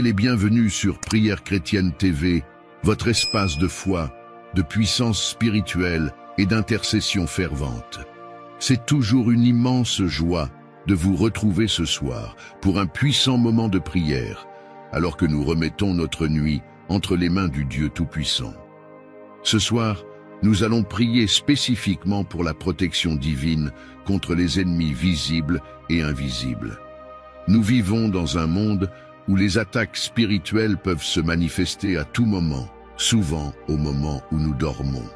les bienvenus sur Prière Chrétienne TV, votre espace de foi, de puissance spirituelle et d'intercession fervente. C'est toujours une immense joie de vous retrouver ce soir pour un puissant moment de prière, alors que nous remettons notre nuit entre les mains du Dieu Tout-Puissant. Ce soir, nous allons prier spécifiquement pour la protection divine contre les ennemis visibles et invisibles. Nous vivons dans un monde où les attaques spirituelles peuvent se manifester à tout moment, souvent au moment où nous dormons.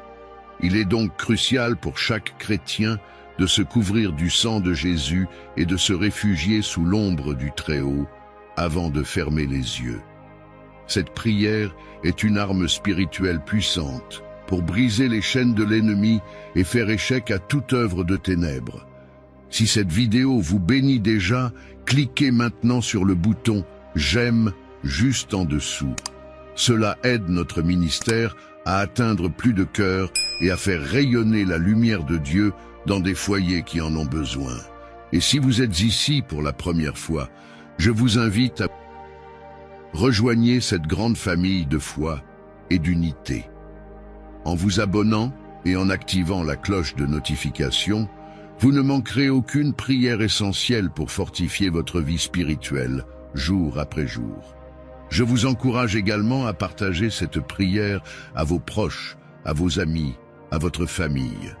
Il est donc crucial pour chaque chrétien de se couvrir du sang de Jésus et de se réfugier sous l'ombre du Très-Haut avant de fermer les yeux. Cette prière est une arme spirituelle puissante pour briser les chaînes de l'ennemi et faire échec à toute œuvre de ténèbres. Si cette vidéo vous bénit déjà, cliquez maintenant sur le bouton « J'aime » juste en dessous. Cela aide notre ministère à atteindre plus de cœurs et à faire rayonner la lumière de Dieu dans des foyers qui en ont besoin. Et si vous êtes ici pour la première fois, je vous invite à rejoindre cette grande famille de foi et d'unité. En vous abonnant et en activant la cloche de notification, vous ne manquerez aucune prière essentielle pour fortifier votre vie spirituelle, jour après jour. Je vous encourage également à partager cette prière à vos proches, à vos amis, à votre famille.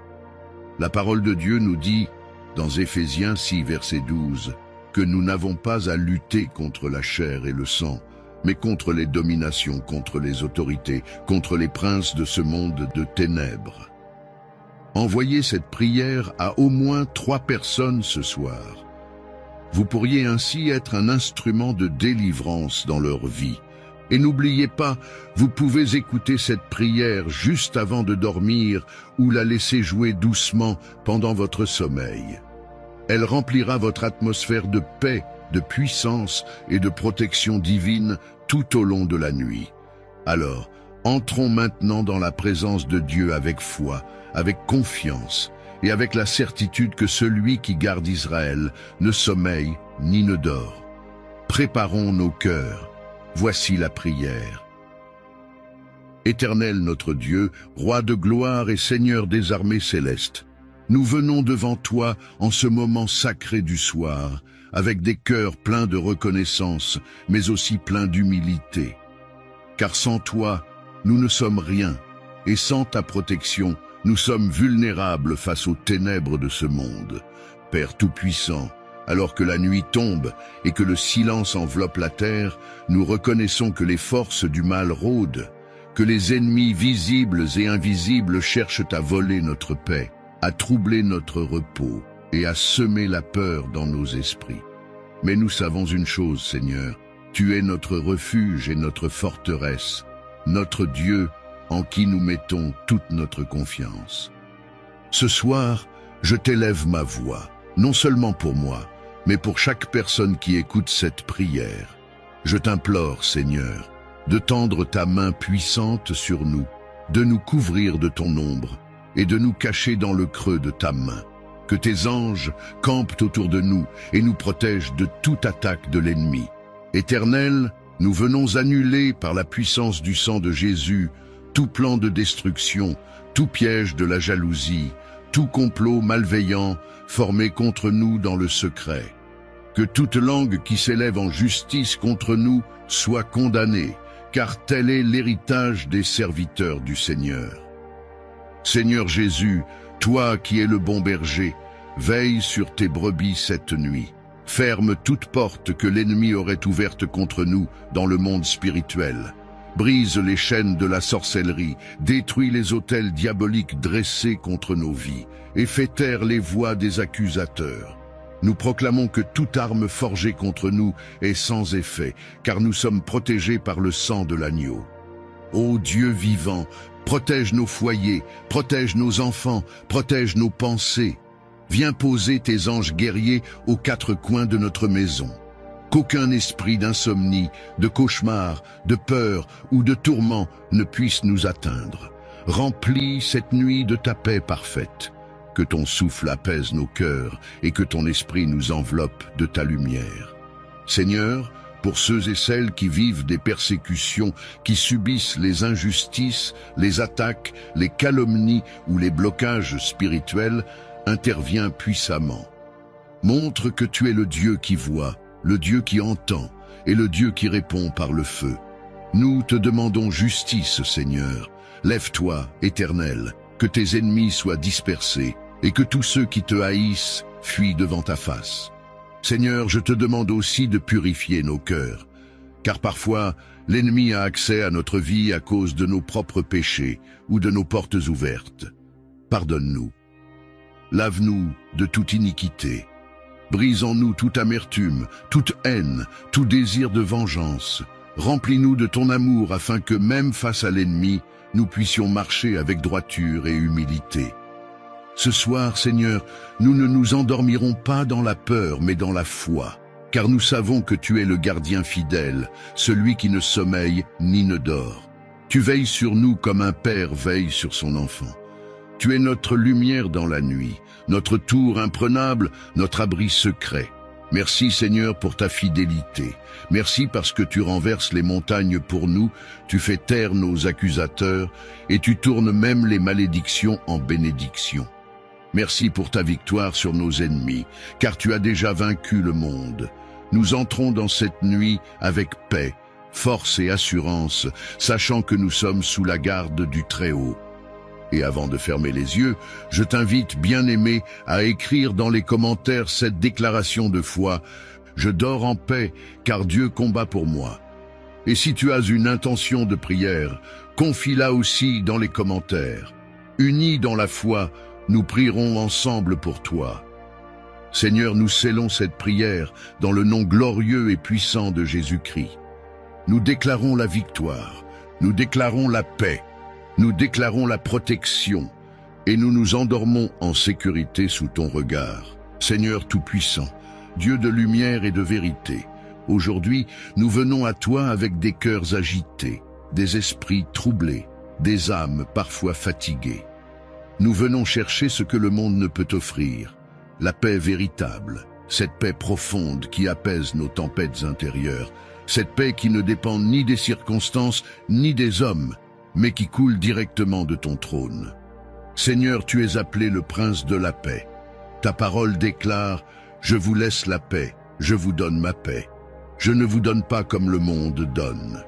La parole de Dieu nous dit, dans Éphésiens 6, verset 12, que nous n'avons pas à lutter contre la chair et le sang, mais contre les dominations, contre les autorités, contre les princes de ce monde de ténèbres. Envoyez cette prière à au moins 3 personnes ce soir. Vous pourriez ainsi être un instrument de délivrance dans leur vie. Et n'oubliez pas, vous pouvez écouter cette prière juste avant de dormir ou la laisser jouer doucement pendant votre sommeil. Elle remplira votre atmosphère de paix, de puissance et de protection divine tout au long de la nuit. Alors, entrons maintenant dans la présence de Dieu avec foi, avec confiance et avec la certitude que celui qui garde Israël ne sommeille ni ne dort. Préparons nos cœurs. Voici la prière. Éternel notre Dieu, roi de gloire et Seigneur des armées célestes, nous venons devant toi en ce moment sacré du soir, avec des cœurs pleins de reconnaissance, mais aussi pleins d'humilité. Car sans toi, nous ne sommes rien, et sans ta protection, nous sommes vulnérables face aux ténèbres de ce monde. Père Tout-Puissant, alors que la nuit tombe et que le silence enveloppe la terre, nous reconnaissons que les forces du mal rôdent, que les ennemis visibles et invisibles cherchent à voler notre paix, à troubler notre repos et à semer la peur dans nos esprits. Mais nous savons une chose, Seigneur, tu es notre refuge et notre forteresse, notre Dieu en qui nous mettons toute notre confiance. Ce soir, je t'élève ma voix, non seulement pour moi, mais pour chaque personne qui écoute cette prière. Je t'implore, Seigneur, de tendre ta main puissante sur nous, de nous couvrir de ton ombre et de nous cacher dans le creux de ta main. Que tes anges campent autour de nous et nous protègent de toute attaque de l'ennemi. Éternel, nous venons annuler par la puissance du sang de Jésus tout plan de destruction, tout piège de la jalousie, tout complot malveillant formé contre nous dans le secret. Que toute langue qui s'élève en justice contre nous soit condamnée, car tel est l'héritage des serviteurs du Seigneur. Seigneur Jésus, toi qui es le bon berger, veille sur tes brebis cette nuit. Ferme toute porte que l'ennemi aurait ouverte contre nous dans le monde spirituel. Brise les chaînes de la sorcellerie, détruis les autels diaboliques dressés contre nos vies, et fais taire les voix des accusateurs. Nous proclamons que toute arme forgée contre nous est sans effet, car nous sommes protégés par le sang de l'agneau. Ô Dieu vivant, protège nos foyers, protège nos enfants, protège nos pensées. Viens poser tes anges guerriers aux 4 coins de notre maison. Qu'aucun esprit d'insomnie, de cauchemar, de peur ou de tourment ne puisse nous atteindre. Remplis cette nuit de ta paix parfaite. Que ton souffle apaise nos cœurs et que ton esprit nous enveloppe de ta lumière. Seigneur, pour ceux et celles qui vivent des persécutions, qui subissent les injustices, les attaques, les calomnies ou les blocages spirituels, interviens puissamment. Montre que tu es le Dieu qui voit, le Dieu qui entend et le Dieu qui répond par le feu. Nous te demandons justice, Seigneur. Lève-toi, Éternel, que tes ennemis soient dispersés et que tous ceux qui te haïssent fuient devant ta face. Seigneur, je te demande aussi de purifier nos cœurs, car parfois l'ennemi a accès à notre vie à cause de nos propres péchés ou de nos portes ouvertes. Pardonne-nous. Lave-nous de toute iniquité. Brise en nous toute amertume, toute haine, tout désir de vengeance. Remplis-nous de ton amour afin que même face à l'ennemi, nous puissions marcher avec droiture et humilité. Ce soir, Seigneur, nous ne nous endormirons pas dans la peur, mais dans la foi, car nous savons que tu es le gardien fidèle, celui qui ne sommeille ni ne dort. Tu veilles sur nous comme un père veille sur son enfant. Tu es notre lumière dans la nuit, notre tour imprenable, notre abri secret. Merci Seigneur pour ta fidélité. Merci parce que tu renverses les montagnes pour nous, tu fais taire nos accusateurs et tu tournes même les malédictions en bénédictions. Merci pour ta victoire sur nos ennemis, car tu as déjà vaincu le monde. Nous entrons dans cette nuit avec paix, force et assurance, sachant que nous sommes sous la garde du Très-Haut. Et avant de fermer les yeux, je t'invite, bien-aimé, à écrire dans les commentaires cette déclaration de foi. Je dors en paix, car Dieu combat pour moi. Et si tu as une intention de prière, confie-la aussi dans les commentaires. Unis dans la foi, nous prierons ensemble pour toi. Seigneur, nous scellons cette prière dans le nom glorieux et puissant de Jésus-Christ. Nous déclarons la victoire, nous déclarons la paix, nous déclarons la protection et nous nous endormons en sécurité sous ton regard. Seigneur Tout-Puissant, Dieu de lumière et de vérité, aujourd'hui nous venons à toi avec des cœurs agités, des esprits troublés, des âmes parfois fatiguées. Nous venons chercher ce que le monde ne peut offrir, la paix véritable, cette paix profonde qui apaise nos tempêtes intérieures, cette paix qui ne dépend ni des circonstances ni des hommes, mais qui coule directement de ton trône. Seigneur, tu es appelé le prince de la paix. Ta parole déclare « Je vous laisse la paix, je vous donne ma paix. Je ne vous donne pas comme le monde donne. »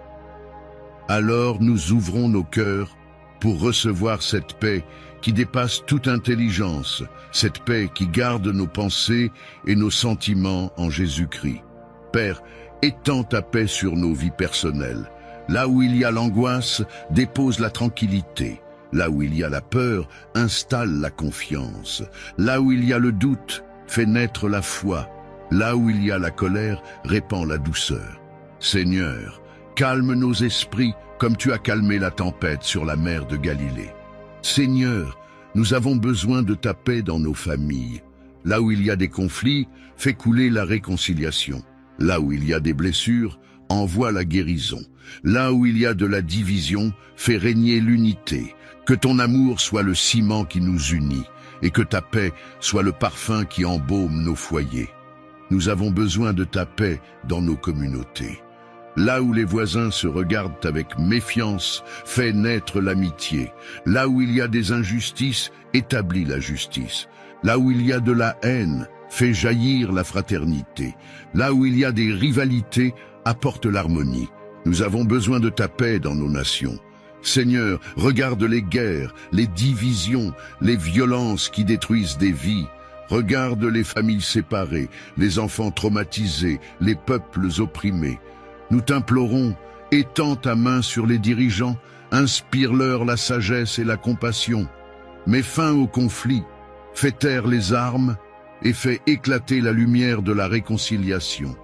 Alors nous ouvrons nos cœurs pour recevoir cette paix qui dépasse toute intelligence, cette paix qui garde nos pensées et nos sentiments en Jésus-Christ. Père, étends ta paix sur nos vies personnelles. Là où il y a l'angoisse, dépose la tranquillité. Là où il y a la peur, installe la confiance. Là où il y a le doute, fais naître la foi. Là où il y a la colère, répand la douceur. Seigneur, calme nos esprits comme tu as calmé la tempête sur la mer de Galilée. Seigneur, nous avons besoin de ta paix dans nos familles. Là où il y a des conflits, fais couler la réconciliation. Là où il y a des blessures, envoie la guérison. Là où il y a de la division, fais régner l'unité. Que ton amour soit le ciment qui nous unit et que ta paix soit le parfum qui embaume nos foyers. Nous avons besoin de ta paix dans nos communautés. Là où les voisins se regardent avec méfiance, fais naître l'amitié. Là où il y a des injustices, établis la justice. Là où il y a de la haine, fais jaillir la fraternité. Là où il y a des rivalités, apporte l'harmonie. Nous avons besoin de ta paix dans nos nations. Seigneur, regarde les guerres, les divisions, les violences qui détruisent des vies. Regarde les familles séparées, les enfants traumatisés, les peuples opprimés. Nous t'implorons, étends ta main sur les dirigeants, inspire-leur la sagesse et la compassion. Mets fin au conflit, fais taire les armes et fais éclater la lumière de la réconciliation.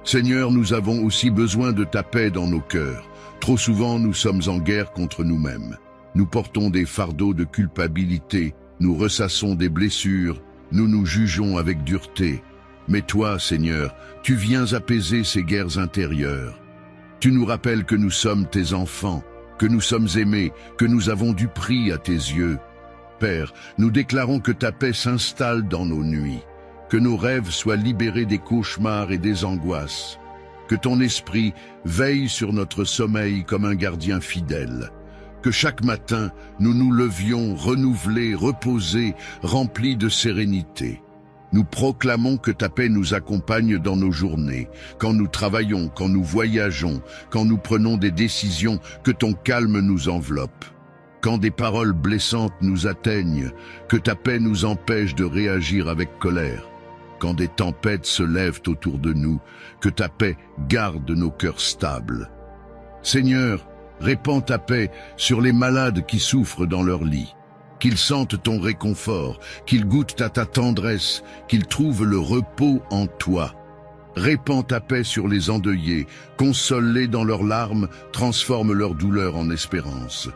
Seigneur, nous avons aussi besoin de ta paix dans nos cœurs. Trop souvent, nous sommes en guerre contre nous-mêmes. Nous portons des fardeaux de culpabilité, nous ressassons des blessures, nous nous jugeons avec dureté. Mais toi, Seigneur, tu viens apaiser ces guerres intérieures. Tu nous rappelles que nous sommes tes enfants, que nous sommes aimés, que nous avons du prix à tes yeux. Père, nous déclarons que ta paix s'installe dans nos nuits, que nos rêves soient libérés des cauchemars et des angoisses, que ton esprit veille sur notre sommeil comme un gardien fidèle. Que chaque matin, nous nous levions renouvelés, reposés, remplis de sérénité. Nous proclamons que ta paix nous accompagne dans nos journées, quand nous travaillons, quand nous voyageons, quand nous prenons des décisions, que ton calme nous enveloppe. Quand des paroles blessantes nous atteignent, que ta paix nous empêche de réagir avec colère. Quand des tempêtes se lèvent autour de nous, que ta paix garde nos cœurs stables. Seigneur, répands ta paix sur les malades qui souffrent dans leur lit. Qu'ils sentent ton réconfort, qu'ils goûtent à ta tendresse, qu'ils trouvent le repos en toi. Répands ta paix sur les endeuillés, console-les dans leurs larmes, transforme leur douleur en espérance.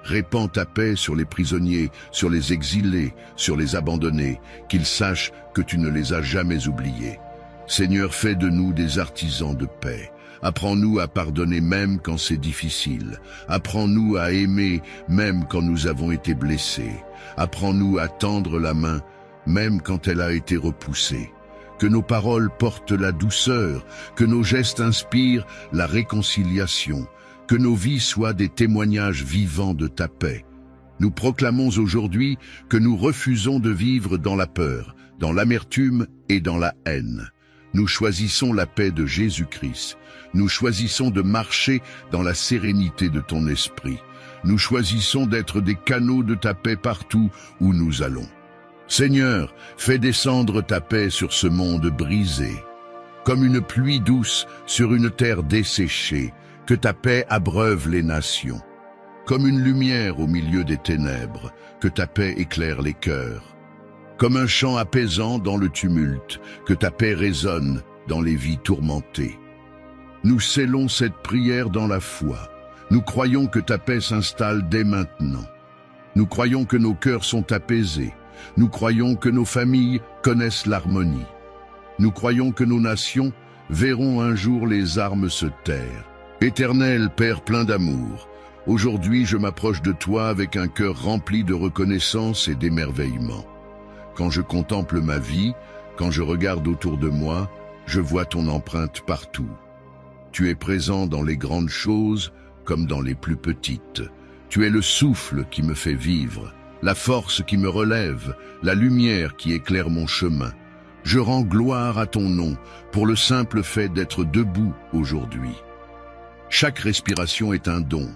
Répands ta paix sur les prisonniers, sur les exilés, sur les abandonnés, qu'ils sachent que tu ne les as jamais oubliés. Seigneur, fais de nous des artisans de paix. Apprends-nous à pardonner même quand c'est difficile. Apprends-nous à aimer même quand nous avons été blessés. Apprends-nous à tendre la main même quand elle a été repoussée. Que nos paroles portent la douceur, que nos gestes inspirent la réconciliation, que nos vies soient des témoignages vivants de ta paix. Nous proclamons aujourd'hui que nous refusons de vivre dans la peur, dans l'amertume et dans la haine. Nous choisissons la paix de Jésus-Christ. Nous choisissons de marcher dans la sérénité de ton esprit. Nous choisissons d'être des canaux de ta paix partout où nous allons. Seigneur, fais descendre ta paix sur ce monde brisé. Comme une pluie douce sur une terre desséchée, que ta paix abreuve les nations. Comme une lumière au milieu des ténèbres, que ta paix éclaire les cœurs. Comme un chant apaisant dans le tumulte, que ta paix résonne dans les vies tourmentées. Nous scellons cette prière dans la foi. Nous croyons que ta paix s'installe dès maintenant. Nous croyons que nos cœurs sont apaisés. Nous croyons que nos familles connaissent l'harmonie. Nous croyons que nos nations verront un jour les armes se taire. Éternel Père plein d'amour, aujourd'hui je m'approche de toi avec un cœur rempli de reconnaissance et d'émerveillement. Quand je contemple ma vie, quand je regarde autour de moi, je vois ton empreinte partout. Tu es présent dans les grandes choses comme dans les plus petites. Tu es le souffle qui me fait vivre, la force qui me relève, la lumière qui éclaire mon chemin. Je rends gloire à ton nom pour le simple fait d'être debout aujourd'hui. Chaque respiration est un don.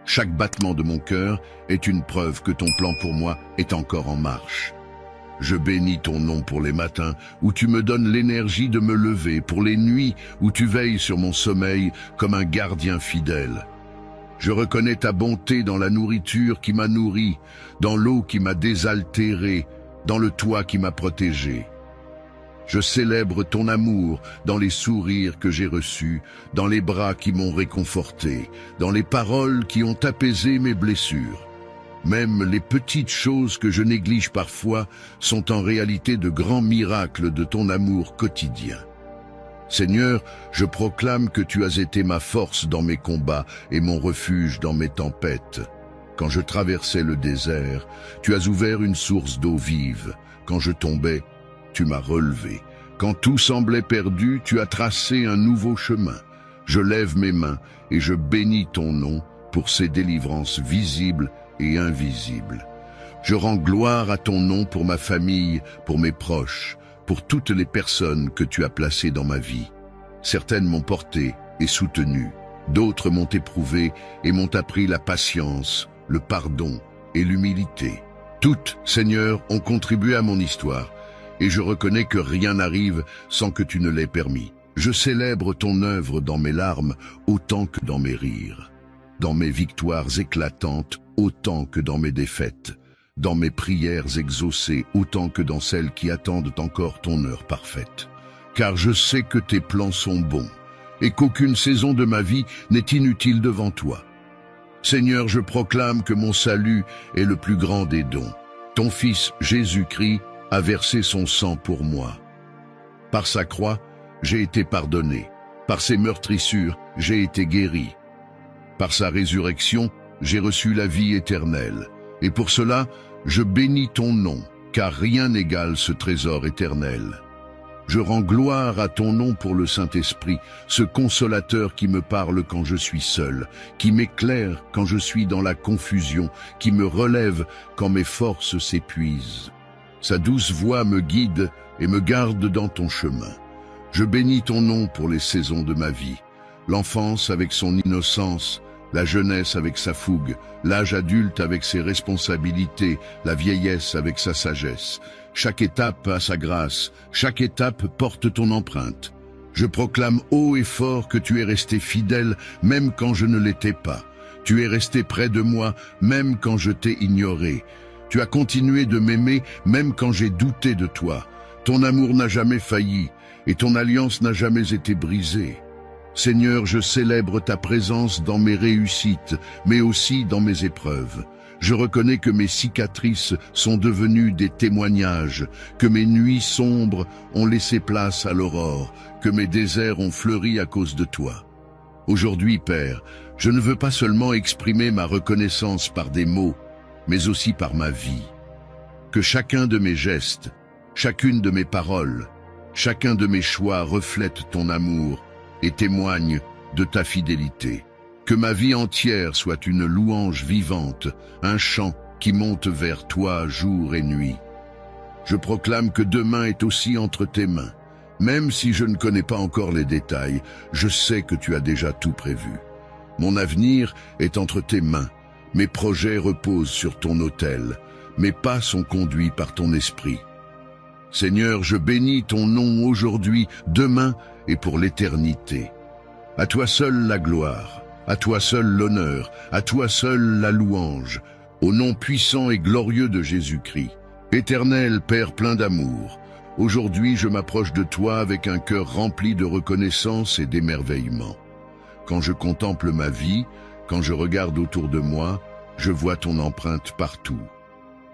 Chaque battement de mon cœur est une preuve que ton plan pour moi est encore en marche. Je bénis ton nom pour les matins où tu me donnes l'énergie de me lever, pour les nuits où tu veilles sur mon sommeil comme un gardien fidèle. Je reconnais ta bonté dans la nourriture qui m'a nourri, dans l'eau qui m'a désaltéré, dans le toit qui m'a protégé. Je célèbre ton amour dans les sourires que j'ai reçus, dans les bras qui m'ont réconforté, dans les paroles qui ont apaisé mes blessures. Même les petites choses que je néglige parfois sont en réalité de grands miracles de ton amour quotidien. Seigneur, je proclame que tu as été ma force dans mes combats et mon refuge dans mes tempêtes. Quand je traversais le désert, tu as ouvert une source d'eau vive. Quand je tombais, tu m'as relevé. Quand tout semblait perdu, tu as tracé un nouveau chemin. Je lève mes mains et je bénis ton nom pour ces délivrances visibles et invisibles. Je rends gloire à ton nom pour ma famille, pour mes proches, pour toutes les personnes que tu as placées dans ma vie. Certaines m'ont porté et soutenu, d'autres m'ont éprouvé et m'ont appris la patience, le pardon et l'humilité. Toutes, Seigneur, ont contribué à mon histoire. Et je reconnais que rien n'arrive sans que tu ne l'aies permis. Je célèbre ton œuvre dans mes larmes autant que dans mes rires, dans mes victoires éclatantes autant que dans mes défaites, dans mes prières exaucées autant que dans celles qui attendent encore ton heure parfaite. Car je sais que tes plans sont bons et qu'aucune saison de ma vie n'est inutile devant toi. Seigneur, je proclame que mon salut est le plus grand des dons. Ton Fils Jésus-Christ a versé son sang pour moi. Par sa croix, j'ai été pardonné. Par ses meurtrissures, j'ai été guéri. Par sa résurrection, j'ai reçu la vie éternelle. Et pour cela, je bénis ton nom, car rien n'égale ce trésor éternel. Je rends gloire à ton nom pour le Saint-Esprit, ce consolateur qui me parle quand je suis seul, qui m'éclaire quand je suis dans la confusion, qui me relève quand mes forces s'épuisent. Sa douce voix me guide et me garde dans ton chemin. Je bénis ton nom pour les saisons de ma vie, l'enfance avec son innocence, la jeunesse avec sa fougue, l'âge adulte avec ses responsabilités, la vieillesse avec sa sagesse. Chaque étape a sa grâce, chaque étape porte ton empreinte. Je proclame haut et fort que tu es resté fidèle même quand je ne l'étais pas. Tu es resté près de moi même quand je t'ai ignoré. Tu as continué de m'aimer même quand j'ai douté de toi. Ton amour n'a jamais failli et ton alliance n'a jamais été brisée. Seigneur, je célèbre ta présence dans mes réussites, mais aussi dans mes épreuves. Je reconnais que mes cicatrices sont devenues des témoignages, que mes nuits sombres ont laissé place à l'aurore, que mes déserts ont fleuri à cause de toi. Aujourd'hui, Père, je ne veux pas seulement exprimer ma reconnaissance par des mots, mais aussi par ma vie. Que chacun de mes gestes, chacune de mes paroles, chacun de mes choix reflète ton amour et témoigne de ta fidélité. Que ma vie entière soit une louange vivante, un chant qui monte vers toi jour et nuit. Je proclame que demain est aussi entre tes mains. Même si je ne connais pas encore les détails, je sais que tu as déjà tout prévu. Mon avenir est entre tes mains. Mes projets reposent sur ton autel. Mes pas sont conduits par ton esprit. Seigneur, je bénis ton nom aujourd'hui, demain et pour l'éternité. À toi seul la gloire, à toi seul l'honneur, à toi seul la louange, au nom puissant et glorieux de Jésus-Christ. Éternel Père plein d'amour, aujourd'hui je m'approche de toi avec un cœur rempli de reconnaissance et d'émerveillement. Quand je contemple ma vie, quand je regarde autour de moi, je vois ton empreinte partout.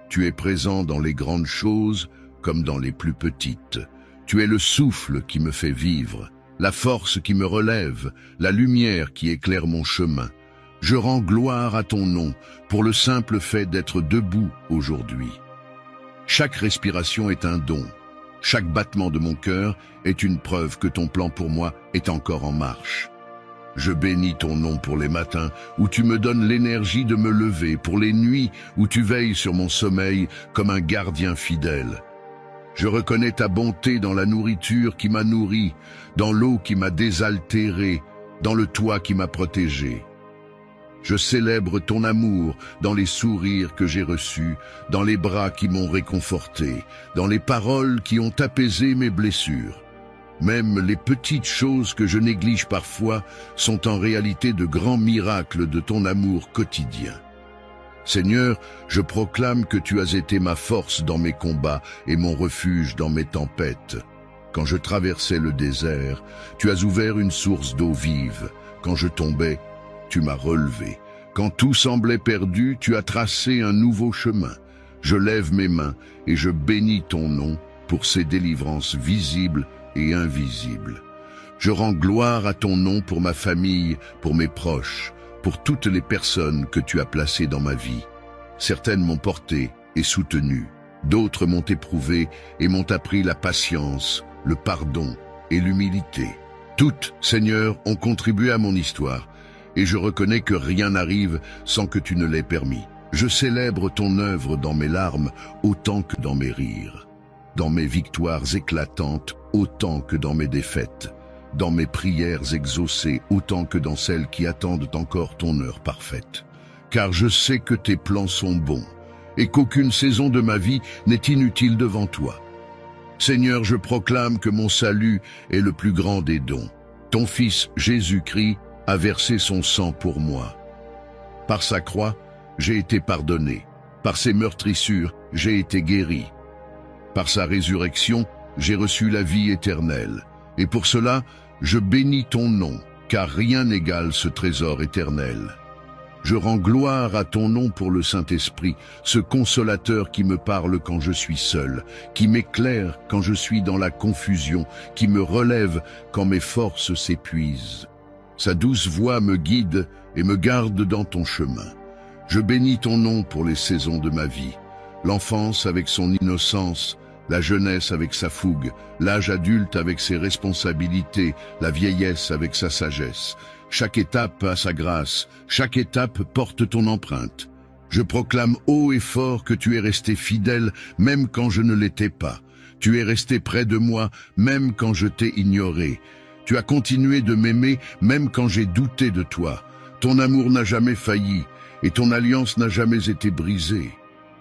Tu es présent dans les grandes choses comme dans les plus petites. Tu es le souffle qui me fait vivre, la force qui me relève, la lumière qui éclaire mon chemin. Je rends gloire à ton nom pour le simple fait d'être debout aujourd'hui. Chaque respiration est un don. Chaque battement de mon cœur est une preuve que ton plan pour moi est encore en marche. Je bénis ton nom pour les matins où tu me donnes l'énergie de me lever, pour les nuits où tu veilles sur mon sommeil comme un gardien fidèle. Je reconnais ta bonté dans la nourriture qui m'a nourri, dans l'eau qui m'a désaltéré, dans le toit qui m'a protégé. Je célèbre ton amour dans les sourires que j'ai reçus, dans les bras qui m'ont réconforté, dans les paroles qui ont apaisé mes blessures. Même les petites choses que je néglige parfois sont en réalité de grands miracles de ton amour quotidien. Seigneur, je proclame que tu as été ma force dans mes combats et mon refuge dans mes tempêtes. Quand je traversais le désert, tu as ouvert une source d'eau vive. Quand je tombais, tu m'as relevé. Quand tout semblait perdu, tu as tracé un nouveau chemin. Je lève mes mains et je bénis ton nom pour ces délivrances visibles et invisibles. Je rends gloire à ton nom pour ma famille, pour mes proches, pour toutes les personnes que tu as placées dans ma vie. Certaines m'ont porté et soutenu, d'autres m'ont éprouvé et m'ont appris la patience, le pardon et l'humilité. Toutes, Seigneur, ont contribué à mon histoire, et je reconnais que rien n'arrive sans que tu ne l'aies permis. Je célèbre ton œuvre dans mes larmes autant que dans mes rires, dans mes victoires éclatantes autant que dans mes défaites, dans mes prières exaucées autant que dans celles qui attendent encore ton heure parfaite. Car je sais que tes plans sont bons et qu'aucune saison de ma vie n'est inutile devant toi. Seigneur, je proclame que mon salut est le plus grand des dons. Ton Fils Jésus-Christ a versé son sang pour moi. Par sa croix, j'ai été pardonné. Par ses meurtrissures, j'ai été guéri. Par sa résurrection, j'ai reçu la vie éternelle. Et pour cela, je bénis ton nom, car rien n'égale ce trésor éternel. Je rends gloire à ton nom pour le Saint-Esprit, ce consolateur qui me parle quand je suis seul, qui m'éclaire quand je suis dans la confusion, qui me relève quand mes forces s'épuisent. Sa douce voix me guide et me garde dans ton chemin. Je bénis ton nom pour les saisons de ma vie, l'enfance avec son innocence, La jeunesse avec sa fougue, l'âge adulte avec ses responsabilités, la vieillesse avec sa sagesse. Chaque étape a sa grâce, chaque étape porte ton empreinte. Je proclame haut et fort que tu es resté fidèle même quand je ne l'étais pas. Tu es resté près de moi même quand je t'ai ignoré. Tu as continué de m'aimer même quand j'ai douté de toi. Ton amour n'a jamais failli et ton alliance n'a jamais été brisée.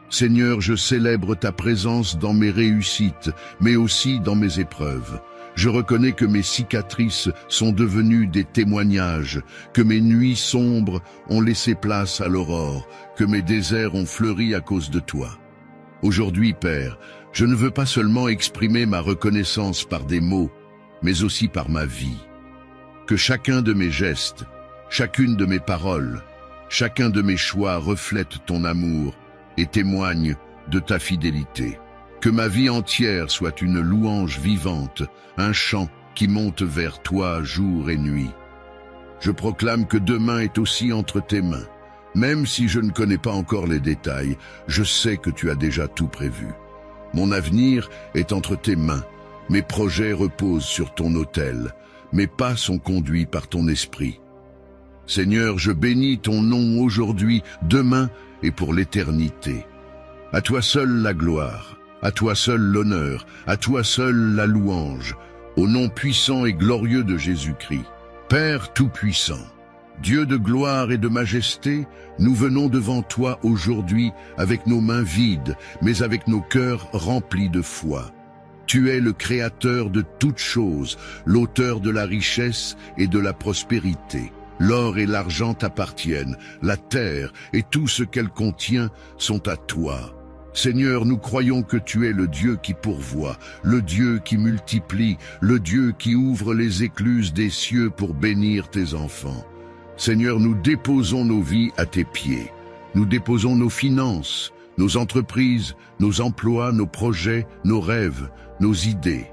Seigneur, je célèbre ta présence dans mes réussites, mais aussi dans mes épreuves. Je reconnais que mes cicatrices sont devenues des témoignages, que mes nuits sombres ont laissé place à l'aurore, que mes déserts ont fleuri à cause de toi. Aujourd'hui, Père, je ne veux pas seulement exprimer ma reconnaissance par des mots, mais aussi par ma vie. Que chacun de mes gestes, chacune de mes paroles, chacun de mes choix reflète ton amour et témoigne de ta fidélité. Que ma vie entière soit une louange vivante, un chant qui monte vers toi jour et nuit. Je proclame que demain est aussi entre tes mains. Même si je ne connais pas encore les détails, je sais que tu as déjà tout prévu. Mon avenir est entre tes mains. Mes projets reposent sur ton autel. Mes pas sont conduits par ton esprit. Seigneur, je bénis ton nom aujourd'hui, demain et pour l'éternité. À toi seul la gloire, à toi seul l'honneur, à toi seul la louange, au nom puissant et glorieux de Jésus-Christ. Père tout-puissant, Dieu de gloire et de majesté, nous venons devant toi aujourd'hui avec nos mains vides, mais avec nos cœurs remplis de foi. Tu es le Créateur de toutes choses, l'auteur de la richesse et de la prospérité. L'or et l'argent t'appartiennent, la terre et tout ce qu'elle contient sont à toi. Seigneur, nous croyons que tu es le Dieu qui pourvoit, le Dieu qui multiplie, le Dieu qui ouvre les écluses des cieux pour bénir tes enfants. Seigneur, nous déposons nos vies à tes pieds. Nous déposons nos finances, nos entreprises, nos emplois, nos projets, nos rêves, nos idées.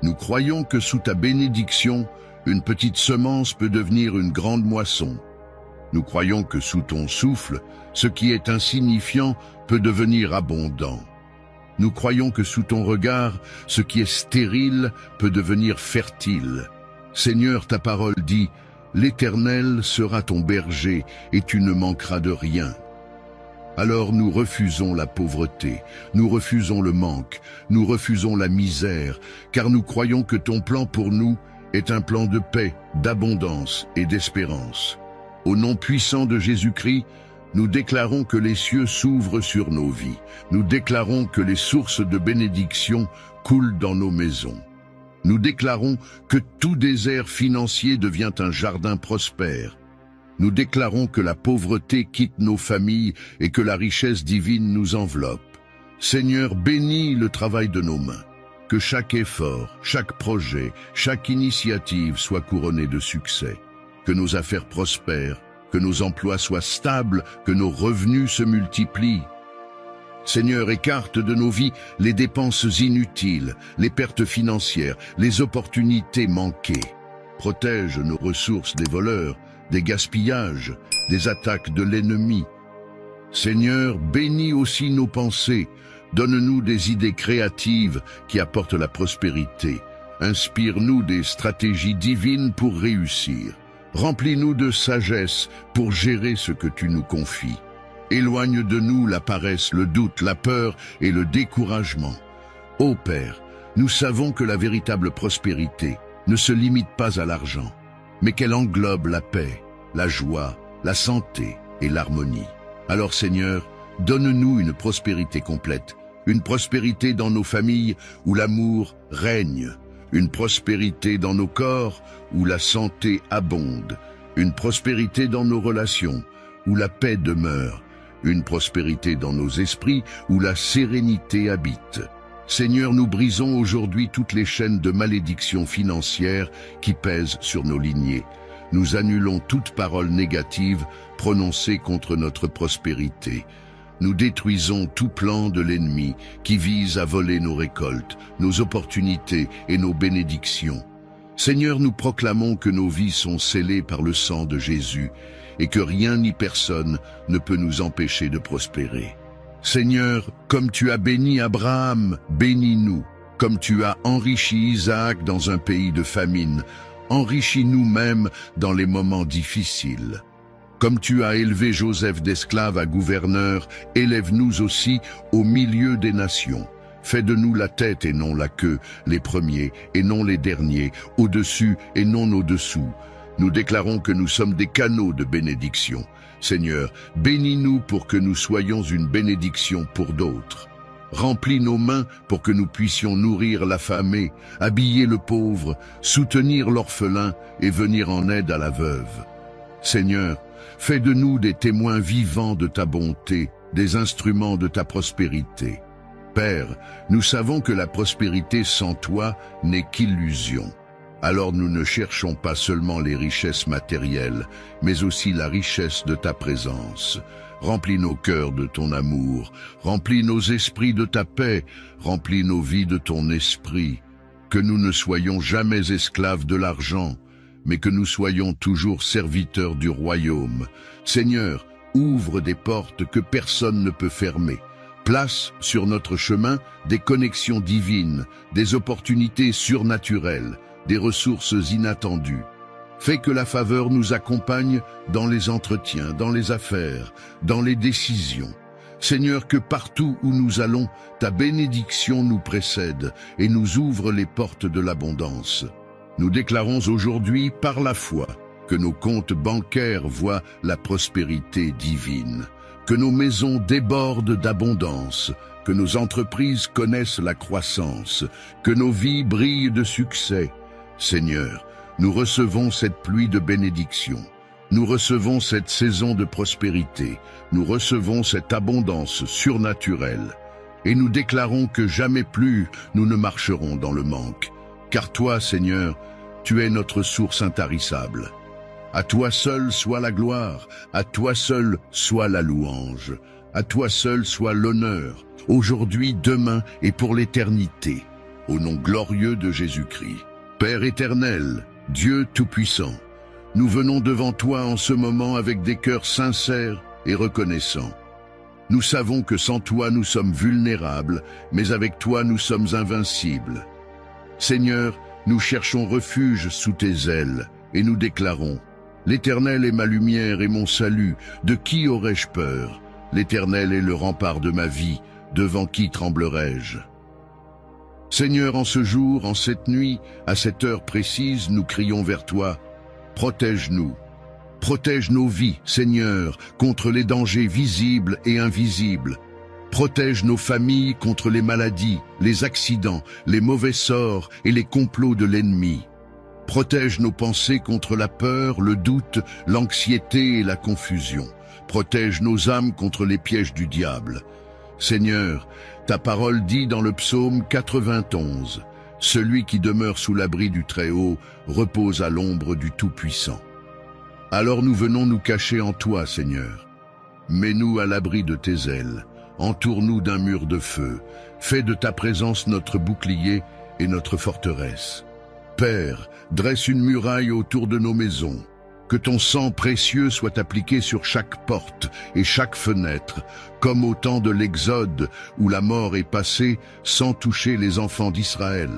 Nous croyons que sous ta bénédiction, une petite semence peut devenir une grande moisson. Nous croyons que sous ton souffle, ce qui est insignifiant peut devenir abondant. Nous croyons que sous ton regard, ce qui est stérile peut devenir fertile. Seigneur, ta parole dit, « L'Éternel sera ton berger et tu ne manqueras de rien. » Alors nous refusons la pauvreté, nous refusons le manque, nous refusons la misère, car nous croyons que ton plan pour nous est un plan de paix, d'abondance et d'espérance. Au nom puissant de Jésus-Christ, nous déclarons que les cieux s'ouvrent sur nos vies. Nous déclarons que les sources de bénédiction coulent dans nos maisons. Nous déclarons que tout désert financier devient un jardin prospère. Nous déclarons que la pauvreté quitte nos familles et que la richesse divine nous enveloppe. Seigneur, bénis le travail de nos mains. Que chaque effort, chaque projet, chaque initiative soit couronné de succès. Que nos affaires prospèrent, que nos emplois soient stables, que nos revenus se multiplient. Seigneur, écarte de nos vies les dépenses inutiles, les pertes financières, les opportunités manquées. Protège nos ressources des voleurs, des gaspillages, des attaques de l'ennemi. Seigneur, bénis aussi nos pensées. Donne-nous des idées créatives qui apportent la prospérité. Inspire-nous des stratégies divines pour réussir. Remplis-nous de sagesse pour gérer ce que tu nous confies. Éloigne de nous la paresse, le doute, la peur et le découragement. Ô Père, nous savons que la véritable prospérité ne se limite pas à l'argent, mais qu'elle englobe la paix, la joie, la santé et l'harmonie. Alors Seigneur, donne-nous une prospérité complète, une prospérité dans nos familles où l'amour règne, une prospérité dans nos corps où la santé abonde, une prospérité dans nos relations où la paix demeure, une prospérité dans nos esprits où la sérénité habite. Seigneur, nous brisons aujourd'hui toutes les chaînes de malédiction financière qui pèsent sur nos lignées. Nous annulons toute parole négative prononcée contre notre prospérité. Nous détruisons tout plan de l'ennemi qui vise à voler nos récoltes, nos opportunités et nos bénédictions. Seigneur, nous proclamons que nos vies sont scellées par le sang de Jésus et que rien ni personne ne peut nous empêcher de prospérer. Seigneur, comme tu as béni Abraham, bénis-nous. Comme tu as enrichi Isaac dans un pays de famine, enrichis nous-mêmes dans les moments difficiles. Comme tu as élevé Joseph d'esclave à gouverneur, élève-nous aussi au milieu des nations. Fais de nous la tête et non la queue, les premiers et non les derniers, au-dessus et non au-dessous. Nous déclarons que nous sommes des canaux de bénédiction. Seigneur, bénis-nous pour que nous soyons une bénédiction pour d'autres. Remplis nos mains pour que nous puissions nourrir l'affamé, habiller le pauvre, soutenir l'orphelin et venir en aide à la veuve. Seigneur, fais de nous des témoins vivants de ta bonté, des instruments de ta prospérité. Père, nous savons que la prospérité sans toi n'est qu'illusion. Alors nous ne cherchons pas seulement les richesses matérielles, mais aussi la richesse de ta présence. Remplis nos cœurs de ton amour, remplis nos esprits de ta paix, remplis nos vies de ton esprit. Que nous ne soyons jamais esclaves de l'argent, mais que nous soyons toujours serviteurs du royaume. Seigneur, ouvre des portes que personne ne peut fermer. Place sur notre chemin des connexions divines, des opportunités surnaturelles, des ressources inattendues. Fais que la faveur nous accompagne dans les entretiens, dans les affaires, dans les décisions. Seigneur, que partout où nous allons, ta bénédiction nous précède et nous ouvre les portes de l'abondance. Nous déclarons aujourd'hui par la foi que nos comptes bancaires voient la prospérité divine, que nos maisons débordent d'abondance, que nos entreprises connaissent la croissance, que nos vies brillent de succès. Seigneur, nous recevons cette pluie de bénédiction, nous recevons cette saison de prospérité, nous recevons cette abondance surnaturelle, et nous déclarons que jamais plus nous ne marcherons dans le manque, car toi, Seigneur, tu es notre source intarissable. À toi seul soit la gloire, à toi seul soit la louange, à toi seul soit l'honneur, aujourd'hui, demain et pour l'éternité, au nom glorieux de Jésus-Christ. Père éternel, Dieu tout-puissant, nous venons devant toi en ce moment avec des cœurs sincères et reconnaissants. Nous savons que sans toi nous sommes vulnérables, mais avec toi nous sommes invincibles. Seigneur, nous cherchons refuge sous tes ailes et nous déclarons: l'Éternel est ma lumière et mon salut, de qui aurais-je peur? L'Éternel est le rempart de ma vie, devant qui tremblerai-je? Seigneur, en ce jour, en cette nuit, à cette heure précise, nous crions vers toi: protège-nous. Protège nos vies, Seigneur, contre les dangers visibles et invisibles. Protège nos familles contre les maladies, les accidents, les mauvais sorts et les complots de l'ennemi. Protège nos pensées contre la peur, le doute, l'anxiété et la confusion. Protège nos âmes contre les pièges du diable. Seigneur, ta parole dit dans le psaume 91, « Celui qui demeure sous l'abri du Très-Haut repose à l'ombre du Tout-Puissant. » Alors nous venons nous cacher en toi, Seigneur. Mets-nous à l'abri de tes ailes, entoure-nous d'un mur de feu, fais de ta présence notre bouclier et notre forteresse. Père, dresse une muraille autour de nos maisons. Que ton sang précieux soit appliqué sur chaque porte et chaque fenêtre, comme au temps de l'Exode où la mort est passée sans toucher les enfants d'Israël.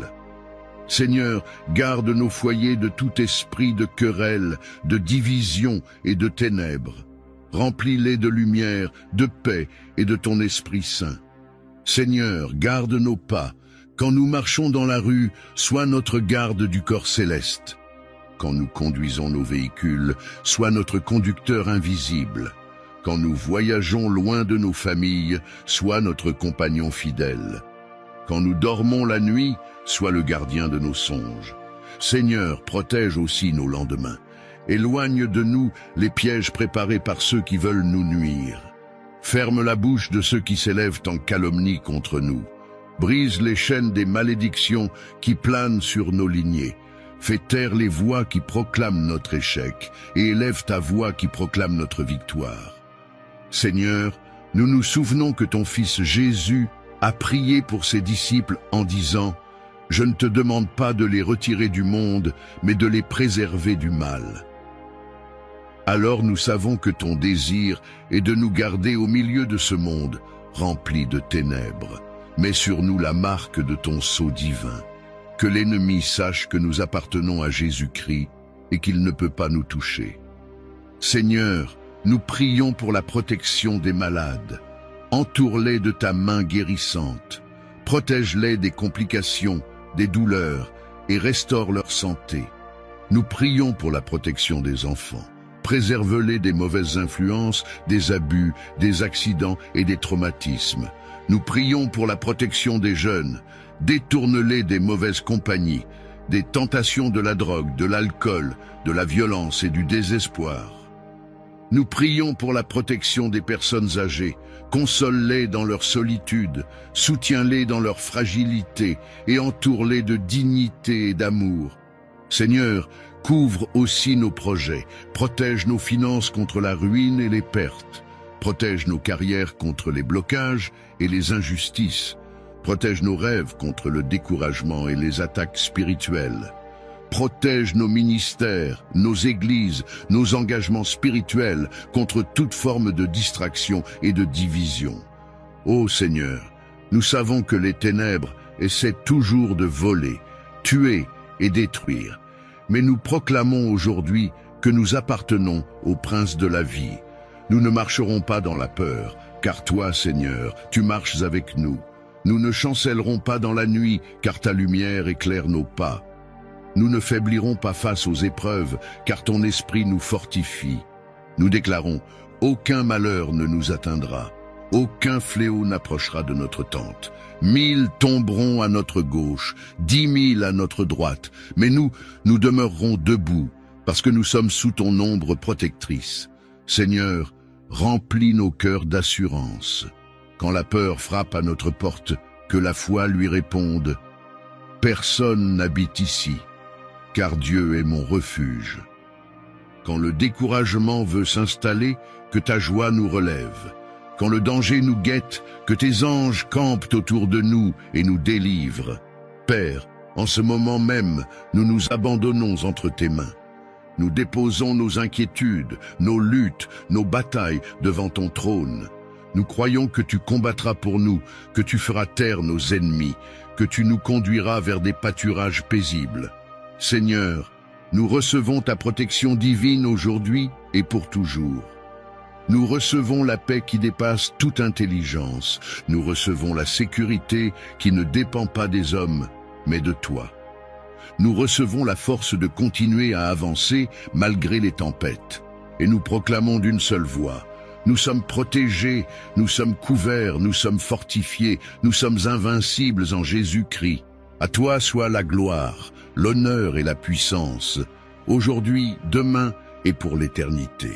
Seigneur, garde nos foyers de tout esprit de querelle, de division et de ténèbres. Remplis-les de lumière, de paix et de ton Esprit Saint. Seigneur, garde nos pas. Quand nous marchons dans la rue, sois notre garde du corps céleste. Quand nous conduisons nos véhicules, sois notre conducteur invisible. Quand nous voyageons loin de nos familles, sois notre compagnon fidèle. Quand nous dormons la nuit, sois le gardien de nos songes. Seigneur, protège aussi nos lendemains. Éloigne de nous les pièges préparés par ceux qui veulent nous nuire. Ferme la bouche de ceux qui s'élèvent en calomnie contre nous. Brise les chaînes des malédictions qui planent sur nos lignées. Fais taire les voix qui proclament notre échec et élève ta voix qui proclame notre victoire. Seigneur, nous nous souvenons que ton Fils Jésus a prié pour ses disciples en disant « Je ne te demande pas de les retirer du monde, mais de les préserver du mal. » Alors nous savons que ton désir est de nous garder au milieu de ce monde, remplis de ténèbres. Mets sur nous la marque de ton sceau divin. Que l'ennemi sache que nous appartenons à Jésus-Christ et qu'il ne peut pas nous toucher. Seigneur, nous prions pour la protection des malades. Entoure-les de ta main guérissante. Protège-les des complications, des douleurs et restaure leur santé. Nous prions pour la protection des enfants. Préserve-les des mauvaises influences, des abus, des accidents et des traumatismes. Nous prions pour la protection des jeunes. Détourne-les des mauvaises compagnies, des tentations de la drogue, de l'alcool, de la violence et du désespoir. Nous prions pour la protection des personnes âgées. Console-les dans leur solitude, soutiens-les dans leur fragilité et entoure-les de dignité et d'amour. Seigneur, couvre aussi nos projets, protège nos finances contre la ruine et les pertes, protège nos carrières contre les blocages et les injustices, protège nos rêves contre le découragement et les attaques spirituelles. Protège nos ministères, nos églises, nos engagements spirituels contre toute forme de distraction et de division. Ô Seigneur, nous savons que les ténèbres essaient toujours de voler, tuer et détruire. Mais nous proclamons aujourd'hui que nous appartenons au Prince de la vie. Nous ne marcherons pas dans la peur, car toi, Seigneur, tu marches avec nous. Nous ne chancellerons pas dans la nuit, car ta lumière éclaire nos pas. Nous ne faiblirons pas face aux épreuves, car ton esprit nous fortifie. Nous déclarons, aucun malheur ne nous atteindra, aucun fléau n'approchera de notre tente. 1000 tomberont à notre gauche, 10 000 à notre droite, mais nous demeurerons debout, parce que nous sommes sous ton ombre protectrice. Seigneur, remplis nos cœurs d'assurance. Quand la peur frappe à notre porte, que la foi lui réponde, « Personne n'habite ici, car Dieu est mon refuge. » Quand le découragement veut s'installer, que ta joie nous relève. Quand le danger nous guette, que tes anges campent autour de nous et nous délivrent. Père, en ce moment même, nous nous abandonnons entre tes mains. Nous déposons nos inquiétudes, nos luttes, nos batailles devant ton trône. Nous croyons que tu combattras pour nous, que tu feras taire nos ennemis, que tu nous conduiras vers des pâturages paisibles. Seigneur, nous recevons ta protection divine aujourd'hui et pour toujours. Nous recevons la paix qui dépasse toute intelligence. Nous recevons la sécurité qui ne dépend pas des hommes, mais de toi. Nous recevons la force de continuer à avancer malgré les tempêtes. Et nous proclamons d'une seule voix, nous sommes protégés, nous sommes couverts, nous sommes fortifiés, nous sommes invincibles en Jésus-Christ. À toi soit la gloire, l'honneur et la puissance, aujourd'hui, demain et pour l'éternité.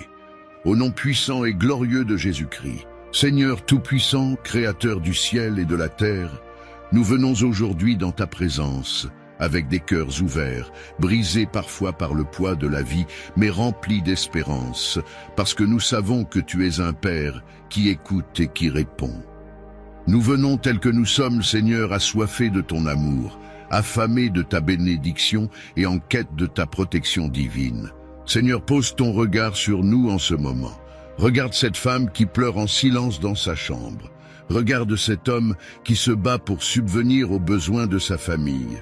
Au nom puissant et glorieux de Jésus-Christ, Seigneur tout-puissant, Créateur du ciel et de la terre, nous venons aujourd'hui dans ta présence, avec des cœurs ouverts, brisés parfois par le poids de la vie, mais remplis d'espérance, parce que nous savons que tu es un Père qui écoute et qui répond. Nous venons tels que nous sommes, Seigneur, assoiffés de ton amour, affamés de ta bénédiction et en quête de ta protection divine. Seigneur, pose ton regard sur nous en ce moment. Regarde cette femme qui pleure en silence dans sa chambre. Regarde cet homme qui se bat pour subvenir aux besoins de sa famille.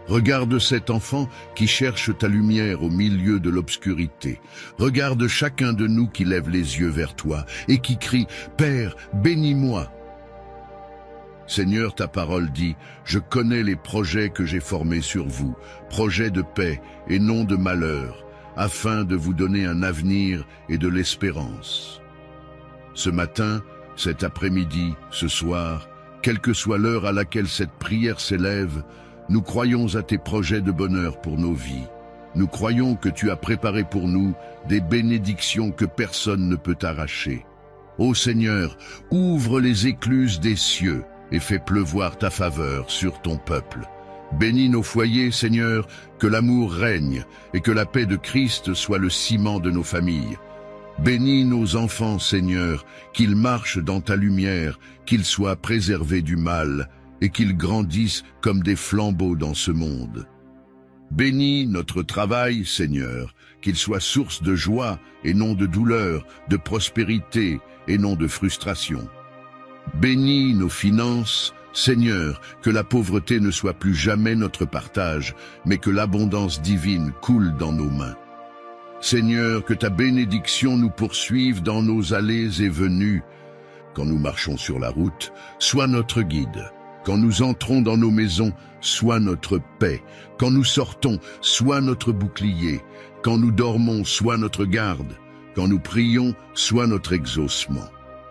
Regarde cet enfant qui cherche ta lumière au milieu de l'obscurité. Regarde chacun de nous qui lève les yeux vers toi et qui crie « Père, bénis-moi ». Seigneur, ta parole dit « Je connais les projets que j'ai formés sur vous, projets de paix et non de malheur, afin de vous donner un avenir et de l'espérance. » Ce matin, cet après-midi, ce soir, quelle que soit l'heure à laquelle cette prière s'élève, nous croyons à tes projets de bonheur pour nos vies. Nous croyons que tu as préparé pour nous des bénédictions que personne ne peut arracher. Ô Seigneur, ouvre les écluses des cieux et fais pleuvoir ta faveur sur ton peuple. Bénis nos foyers, Seigneur, que l'amour règne et que la paix de Christ soit le ciment de nos familles. Bénis nos enfants, Seigneur, qu'ils marchent dans ta lumière, qu'ils soient préservés du mal et qu'ils grandissent comme des flambeaux dans ce monde. Bénis notre travail, Seigneur, qu'il soit source de joie et non de douleur, de prospérité et non de frustration. Bénis nos finances, Seigneur, que la pauvreté ne soit plus jamais notre partage, mais que l'abondance divine coule dans nos mains. Seigneur, que ta bénédiction nous poursuive dans nos allées et venues. Quand nous marchons sur la route, sois notre guide. Quand nous entrons dans nos maisons, sois notre paix. Quand nous sortons, sois notre bouclier. Quand nous dormons, sois notre garde. Quand nous prions, sois notre exaucement.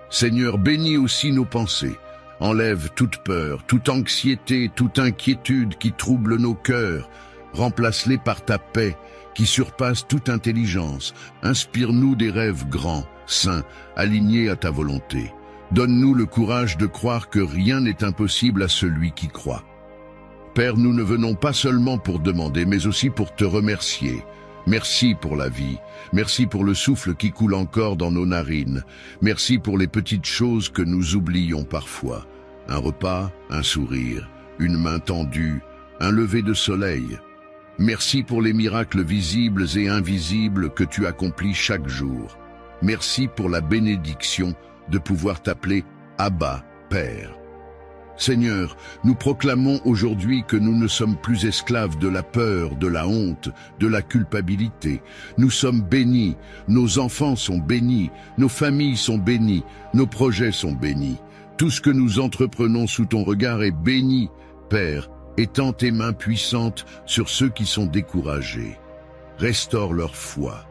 Seigneur, bénis aussi nos pensées. Enlève toute peur, toute anxiété, toute inquiétude qui trouble nos cœurs. Remplace-les par ta paix, qui surpasse toute intelligence. Inspire-nous des rêves grands, saints, alignés à ta volonté. Donne-nous le courage de croire que rien n'est impossible à celui qui croit. Père, nous ne venons pas seulement pour demander, mais aussi pour te remercier. Merci pour la vie. Merci pour le souffle qui coule encore dans nos narines. Merci pour les petites choses que nous oublions parfois. Un repas, un sourire, une main tendue, un lever de soleil. Merci pour les miracles visibles et invisibles que tu accomplis chaque jour. Merci pour la bénédiction de pouvoir t'appeler Abba, Père. Seigneur, nous proclamons aujourd'hui que nous ne sommes plus esclaves de la peur, de la honte, de la culpabilité. Nous sommes bénis, nos enfants sont bénis, nos familles sont bénies, nos projets sont bénis. Tout ce que nous entreprenons sous ton regard est béni, Père. Étends tes mains puissantes sur ceux qui sont découragés. Restaure leur foi.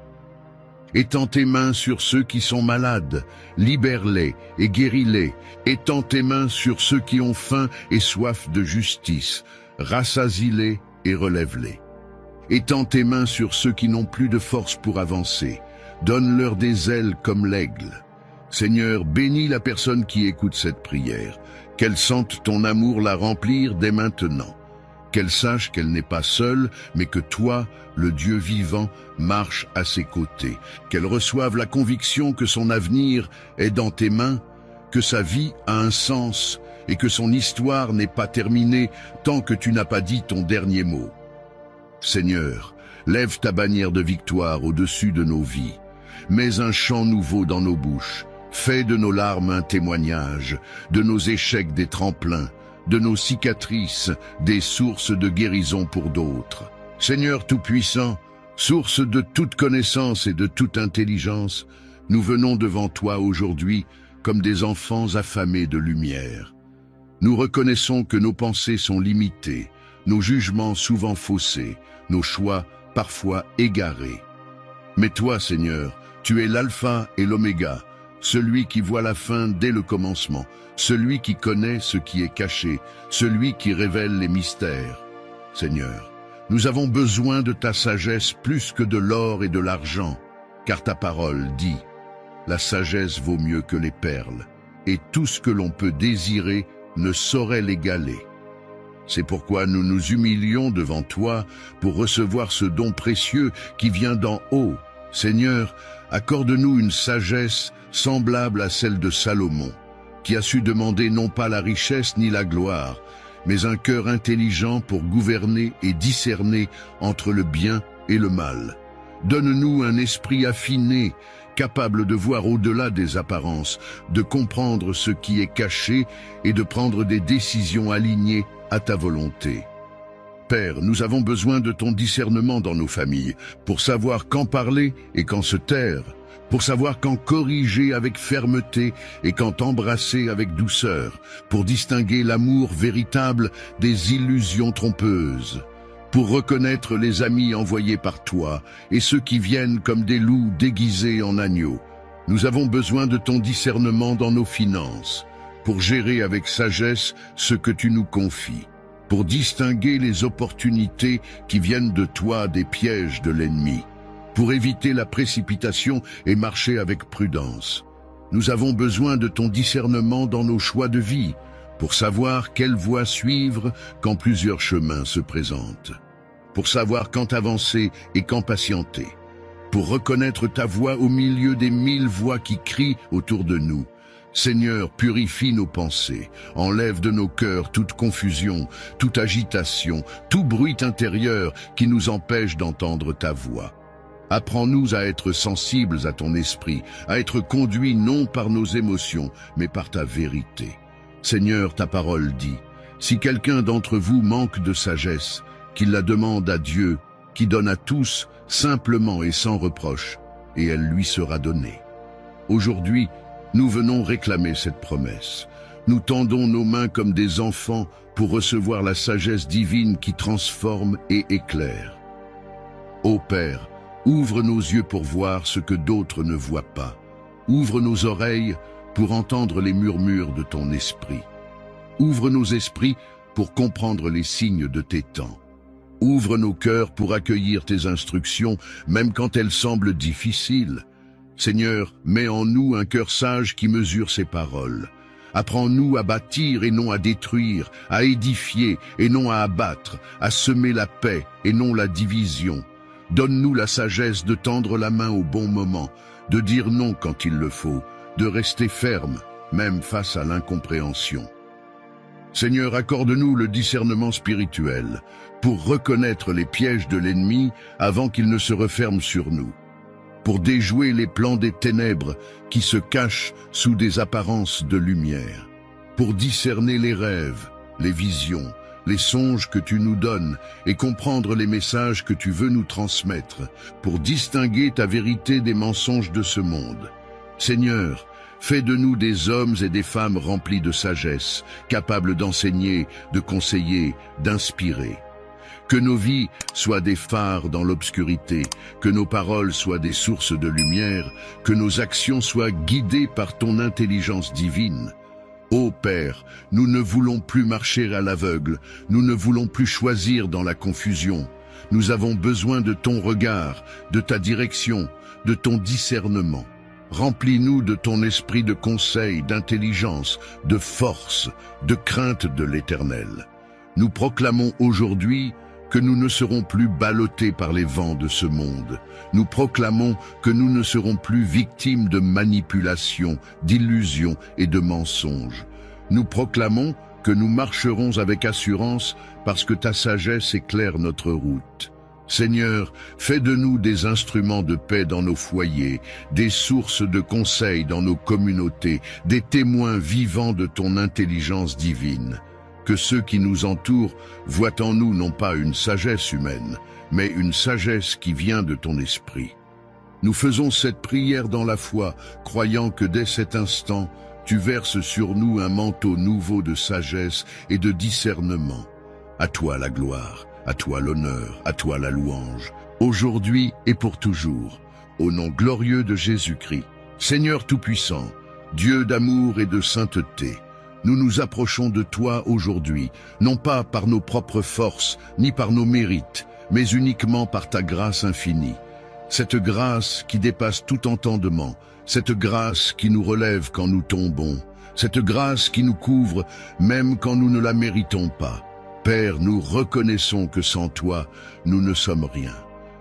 Étends tes mains sur ceux qui sont malades, libère-les et guéris-les. Étends tes mains sur ceux qui ont faim et soif de justice, rassasie-les et relève-les. Étends tes mains sur ceux qui n'ont plus de force pour avancer, donne-leur des ailes comme l'aigle. Seigneur, bénis la personne qui écoute cette prière, qu'elle sente ton amour la remplir dès maintenant. Qu'elle sache qu'elle n'est pas seule, mais que toi, le Dieu vivant, marche à ses côtés. Qu'elle reçoive la conviction que son avenir est dans tes mains, que sa vie a un sens et que son histoire n'est pas terminée tant que tu n'as pas dit ton dernier mot. Seigneur, lève ta bannière de victoire au-dessus de nos vies. Mets un chant nouveau dans nos bouches. Fais de nos larmes un témoignage, de nos échecs des tremplins, de nos cicatrices, des sources de guérison pour d'autres. Seigneur Tout-Puissant, source de toute connaissance et de toute intelligence, nous venons devant toi aujourd'hui comme des enfants affamés de lumière. Nous reconnaissons que nos pensées sont limitées, nos jugements souvent faussés, nos choix parfois égarés. Mais toi, Seigneur, tu es l'alpha et l'oméga, celui qui voit la fin dès le commencement, celui qui connaît ce qui est caché, celui qui révèle les mystères. Seigneur, nous avons besoin de ta sagesse plus que de l'or et de l'argent, car ta parole dit « La sagesse vaut mieux que les perles, et tout ce que l'on peut désirer ne saurait l'égaler. » C'est pourquoi nous nous humilions devant toi pour recevoir ce don précieux qui vient d'en haut. Seigneur, accorde-nous une sagesse semblable à celle de Salomon, qui a su demander non pas la richesse ni la gloire, mais un cœur intelligent pour gouverner et discerner entre le bien et le mal. Donne-nous un esprit affiné, capable de voir au-delà des apparences, de comprendre ce qui est caché et de prendre des décisions alignées à ta volonté. Père, nous avons besoin de ton discernement dans nos familles, pour savoir quand parler et quand se taire, pour savoir quand corriger avec fermeté et quand embrasser avec douceur, pour distinguer l'amour véritable des illusions trompeuses, pour reconnaître les amis envoyés par toi et ceux qui viennent comme des loups déguisés en agneaux. Nous avons besoin de ton discernement dans nos finances, pour gérer avec sagesse ce que tu nous confies, pour distinguer les opportunités qui viennent de toi des pièges de l'ennemi, pour éviter la précipitation et marcher avec prudence. Nous avons besoin de ton discernement dans nos choix de vie, pour savoir quelle voie suivre quand plusieurs chemins se présentent, pour savoir quand avancer et quand patienter, pour reconnaître ta voix au milieu des 1000 voix qui crient autour de nous. Seigneur, purifie nos pensées, enlève de nos cœurs toute confusion, toute agitation, tout bruit intérieur qui nous empêche d'entendre ta voix. Apprends-nous à être sensibles à ton esprit, à être conduits non par nos émotions, mais par ta vérité. Seigneur, ta parole dit, si quelqu'un d'entre vous manque de sagesse, qu'il la demande à Dieu, qui donne à tous, simplement et sans reproche, et elle lui sera donnée. Aujourd'hui, nous venons réclamer cette promesse. Nous tendons nos mains comme des enfants pour recevoir la sagesse divine qui transforme et éclaire. Ô Père, ouvre nos yeux pour voir ce que d'autres ne voient pas. Ouvre nos oreilles pour entendre les murmures de ton esprit. Ouvre nos esprits pour comprendre les signes de tes temps. Ouvre nos cœurs pour accueillir tes instructions, même quand elles semblent difficiles. Seigneur, mets en nous un cœur sage qui mesure ses paroles. Apprends-nous à bâtir et non à détruire, à édifier et non à abattre, à semer la paix et non la division. Donne-nous la sagesse de tendre la main au bon moment, de dire non quand il le faut, de rester ferme, même face à l'incompréhension. Seigneur, accorde-nous le discernement spirituel pour reconnaître les pièges de l'ennemi avant qu'il ne se referme sur nous, pour déjouer les plans des ténèbres qui se cachent sous des apparences de lumière, pour discerner les rêves, les visions, les songes que tu nous donnes et comprendre les messages que tu veux nous transmettre, pour distinguer ta vérité des mensonges de ce monde. Seigneur, fais de nous des hommes et des femmes remplis de sagesse, capables d'enseigner, de conseiller, d'inspirer. Que nos vies soient des phares dans l'obscurité, que nos paroles soient des sources de lumière, que nos actions soient guidées par ton intelligence divine. Ô Père, nous ne voulons plus marcher à l'aveugle, nous ne voulons plus choisir dans la confusion. Nous avons besoin de ton regard, de ta direction, de ton discernement. Remplis-nous de ton esprit de conseil, d'intelligence, de force, de crainte de l'Éternel. Nous proclamons aujourd'hui que nous ne serons plus ballottés par les vents de ce monde. Nous proclamons que nous ne serons plus victimes de manipulations, d'illusions et de mensonges. Nous proclamons que nous marcherons avec assurance parce que ta sagesse éclaire notre route. Seigneur, fais de nous des instruments de paix dans nos foyers, des sources de conseils dans nos communautés, des témoins vivants de ton intelligence divine. Que ceux qui nous entourent voient en nous non pas une sagesse humaine, mais une sagesse qui vient de ton esprit. Nous faisons cette prière dans la foi, croyant que dès cet instant, tu verses sur nous un manteau nouveau de sagesse et de discernement. À toi la gloire, à toi l'honneur, à toi la louange, aujourd'hui et pour toujours, au nom glorieux de Jésus-Christ. Seigneur Tout-Puissant, Dieu d'amour et de sainteté, nous nous approchons de toi aujourd'hui, non pas par nos propres forces, ni par nos mérites, mais uniquement par ta grâce infinie. Cette grâce qui dépasse tout entendement, cette grâce qui nous relève quand nous tombons, cette grâce qui nous couvre même quand nous ne la méritons pas. Père, nous reconnaissons que sans toi, nous ne sommes rien.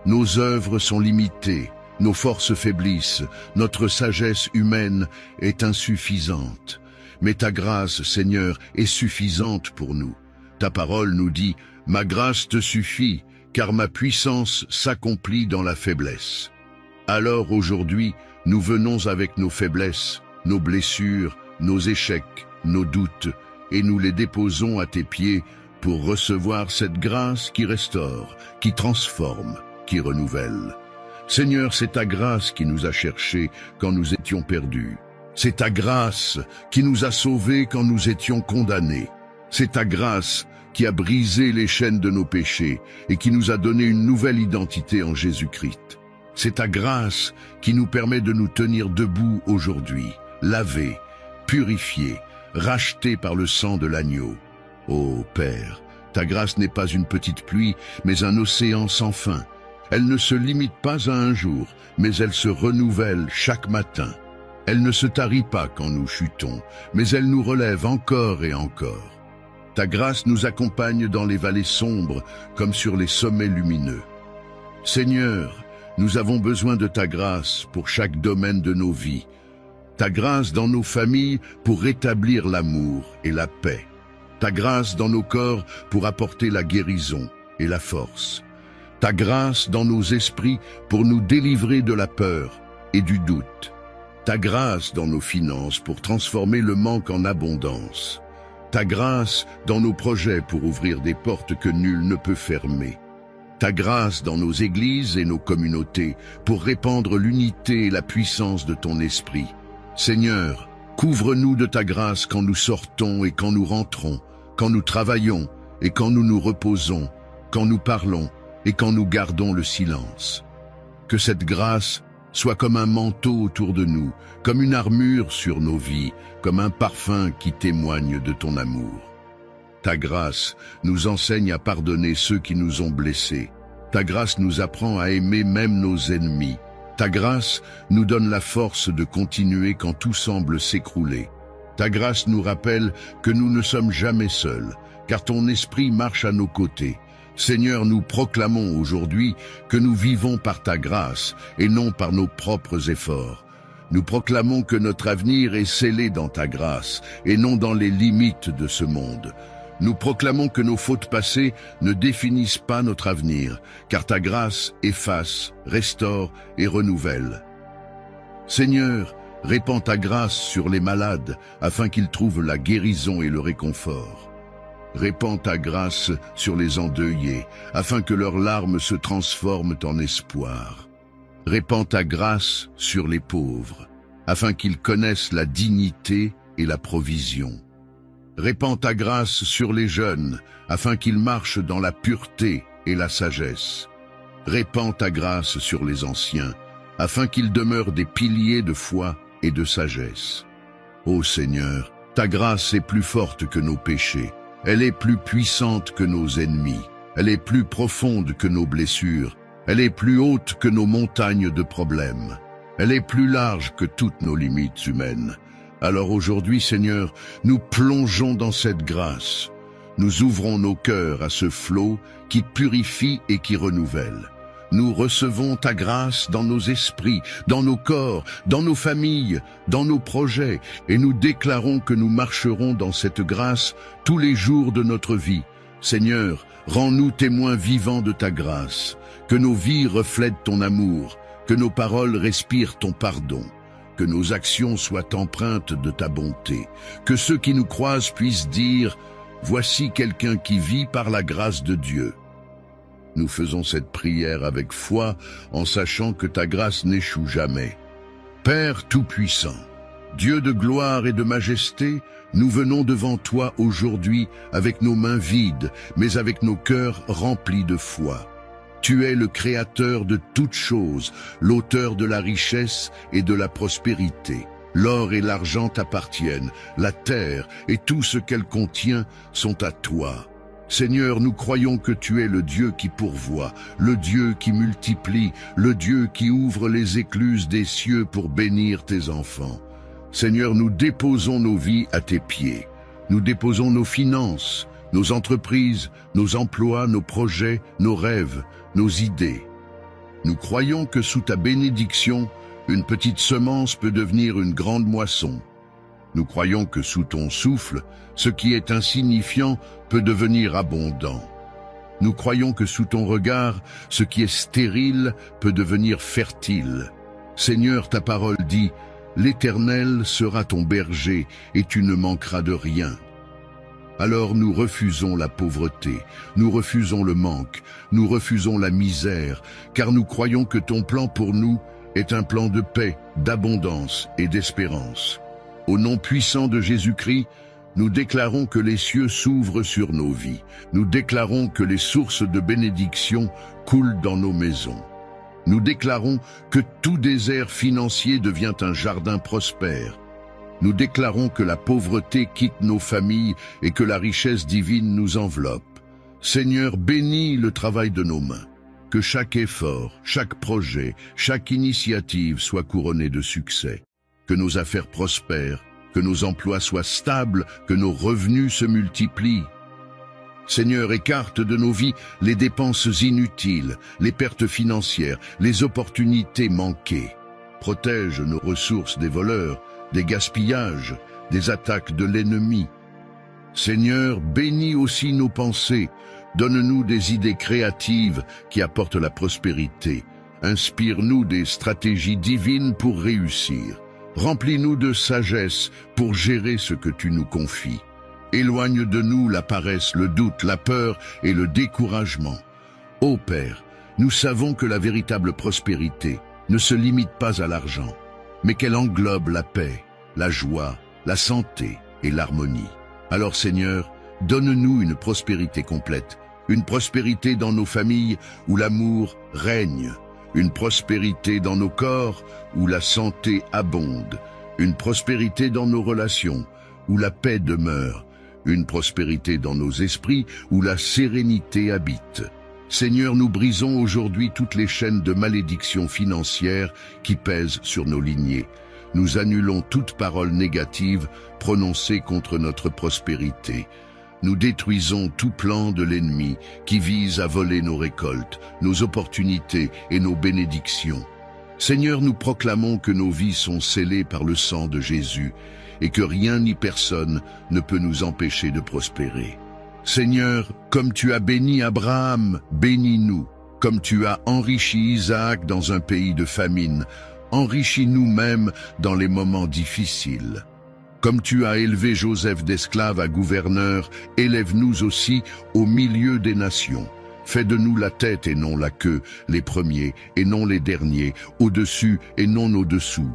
Nos œuvres sont limitées, nos forces faiblissent, notre sagesse humaine est insuffisante. Mais ta grâce, Seigneur, est suffisante pour nous. Ta parole nous dit « Ma grâce te suffit, car ma puissance s'accomplit dans la faiblesse. » Alors aujourd'hui, nous venons avec nos faiblesses, nos blessures, nos échecs, nos doutes, et nous les déposons à tes pieds pour recevoir cette grâce qui restaure, qui transforme, qui renouvelle. Seigneur, c'est ta grâce qui nous a cherchés quand nous étions perdus. C'est ta grâce qui nous a sauvés quand nous étions condamnés. C'est ta grâce qui a brisé les chaînes de nos péchés et qui nous a donné une nouvelle identité en Jésus-Christ. C'est ta grâce qui nous permet de nous tenir debout aujourd'hui, lavés, purifiés, rachetés par le sang de l'agneau. Ô Père, ta grâce n'est pas une petite pluie, mais un océan sans fin. Elle ne se limite pas à un jour, mais elle se renouvelle chaque matin. Elle ne se tarit pas quand nous chutons, mais elle nous relève encore et encore. Ta grâce nous accompagne dans les vallées sombres comme sur les sommets lumineux. Seigneur, nous avons besoin de ta grâce pour chaque domaine de nos vies. Ta grâce dans nos familles pour rétablir l'amour et la paix. Ta grâce dans nos corps pour apporter la guérison et la force. Ta grâce dans nos esprits pour nous délivrer de la peur et du doute. Ta grâce dans nos finances pour transformer le manque en abondance. Ta grâce dans nos projets pour ouvrir des portes que nul ne peut fermer. Ta grâce dans nos églises et nos communautés pour répandre l'unité et la puissance de ton esprit. Seigneur, couvre-nous de ta grâce quand nous sortons et quand nous rentrons, quand nous travaillons et quand nous nous reposons, quand nous parlons et quand nous gardons le silence. Que cette grâce soit comme un manteau autour de nous, comme une armure sur nos vies, comme un parfum qui témoigne de ton amour. Ta grâce nous enseigne à pardonner ceux qui nous ont blessés. Ta grâce nous apprend à aimer même nos ennemis. Ta grâce nous donne la force de continuer quand tout semble s'écrouler. Ta grâce nous rappelle que nous ne sommes jamais seuls, car ton esprit marche à nos côtés. Seigneur, nous proclamons aujourd'hui que nous vivons par ta grâce et non par nos propres efforts. Nous proclamons que notre avenir est scellé dans ta grâce et non dans les limites de ce monde. Nous proclamons que nos fautes passées ne définissent pas notre avenir, car ta grâce efface, restaure et renouvelle. Seigneur, répands ta grâce sur les malades afin qu'ils trouvent la guérison et le réconfort. Répands ta grâce sur les endeuillés, afin que leurs larmes se transforment en espoir. Répands ta grâce sur les pauvres, afin qu'ils connaissent la dignité et la provision. Répands ta grâce sur les jeunes, afin qu'ils marchent dans la pureté et la sagesse. Répands ta grâce sur les anciens, afin qu'ils demeurent des piliers de foi et de sagesse. Ô Seigneur, ta grâce est plus forte que nos péchés. Elle est plus puissante que nos ennemis, elle est plus profonde que nos blessures, elle est plus haute que nos montagnes de problèmes, elle est plus large que toutes nos limites humaines. Alors aujourd'hui, Seigneur, nous plongeons dans cette grâce. Nous ouvrons nos cœurs à ce flot qui purifie et qui renouvelle. Nous recevons ta grâce dans nos esprits, dans nos corps, dans nos familles, dans nos projets, et nous déclarons que nous marcherons dans cette grâce tous les jours de notre vie. Seigneur, rends-nous témoins vivants de ta grâce, que nos vies reflètent ton amour, que nos paroles respirent ton pardon, que nos actions soient empreintes de ta bonté, que ceux qui nous croisent puissent dire « Voici quelqu'un qui vit par la grâce de Dieu ». Nous faisons cette prière avec foi en sachant que ta grâce n'échoue jamais. Père Tout-Puissant, Dieu de gloire et de majesté, nous venons devant toi aujourd'hui avec nos mains vides, mais avec nos cœurs remplis de foi. Tu es le Créateur de toutes choses, l'auteur de la richesse et de la prospérité. L'or et l'argent t'appartiennent, la terre et tout ce qu'elle contient sont à toi. Seigneur, nous croyons que tu es le Dieu qui pourvoit, le Dieu qui multiplie, le Dieu qui ouvre les écluses des cieux pour bénir tes enfants. Seigneur, nous déposons nos vies à tes pieds. Nous déposons nos finances, nos entreprises, nos emplois, nos projets, nos rêves, nos idées. Nous croyons que sous ta bénédiction, une petite semence peut devenir une grande moisson. Nous croyons que sous ton souffle, ce qui est insignifiant peut devenir abondant. Nous croyons que sous ton regard, ce qui est stérile peut devenir fertile. Seigneur, ta parole dit, « L'Éternel sera ton berger et tu ne manqueras de rien. » Alors nous refusons la pauvreté, nous refusons le manque, nous refusons la misère, car nous croyons que ton plan pour nous est un plan de paix, d'abondance et d'espérance. Au nom puissant de Jésus-Christ, nous déclarons que les cieux s'ouvrent sur nos vies. Nous déclarons que les sources de bénédiction coulent dans nos maisons. Nous déclarons que tout désert financier devient un jardin prospère. Nous déclarons que la pauvreté quitte nos familles et que la richesse divine nous enveloppe. Seigneur, bénis le travail de nos mains. Que chaque effort, chaque projet, chaque initiative soit couronné de succès. Que nos affaires prospèrent, que nos emplois soient stables, que nos revenus se multiplient. Seigneur, écarte de nos vies les dépenses inutiles, les pertes financières, les opportunités manquées. Protège nos ressources des voleurs, des gaspillages, des attaques de l'ennemi. Seigneur, bénis aussi nos pensées, Donne-nous des idées créatives qui apportent la prospérité. Inspire-nous des stratégies divines pour réussir. Remplis-nous de sagesse pour gérer ce que tu nous confies. Éloigne de nous la paresse, le doute, la peur et le découragement. Ô Père, nous savons que la véritable prospérité ne se limite pas à l'argent, mais qu'elle englobe la paix, la joie, la santé et l'harmonie. Alors Seigneur, donne-nous une prospérité complète, une prospérité dans nos familles où l'amour règne, une prospérité dans nos corps où la santé abonde, une prospérité dans nos relations où la paix demeure, une prospérité dans nos esprits où la sérénité habite. Seigneur, nous brisons aujourd'hui toutes les chaînes de malédiction financière qui pèsent sur nos lignées. Nous annulons toute parole négative prononcée contre notre prospérité. Nous détruisons tout plan de l'ennemi qui vise à voler nos récoltes, nos opportunités et nos bénédictions. Seigneur, nous proclamons que nos vies sont scellées par le sang de Jésus et que rien ni personne ne peut nous empêcher de prospérer. Seigneur, comme tu as béni Abraham, bénis-nous. Comme tu as enrichi Isaac dans un pays de famine, enrichis nous-mêmes dans les moments difficiles. Comme tu as élevé Joseph d'esclave à gouverneur, élève-nous aussi au milieu des nations. Fais de nous la tête et non la queue, les premiers et non les derniers, au-dessus et non au-dessous.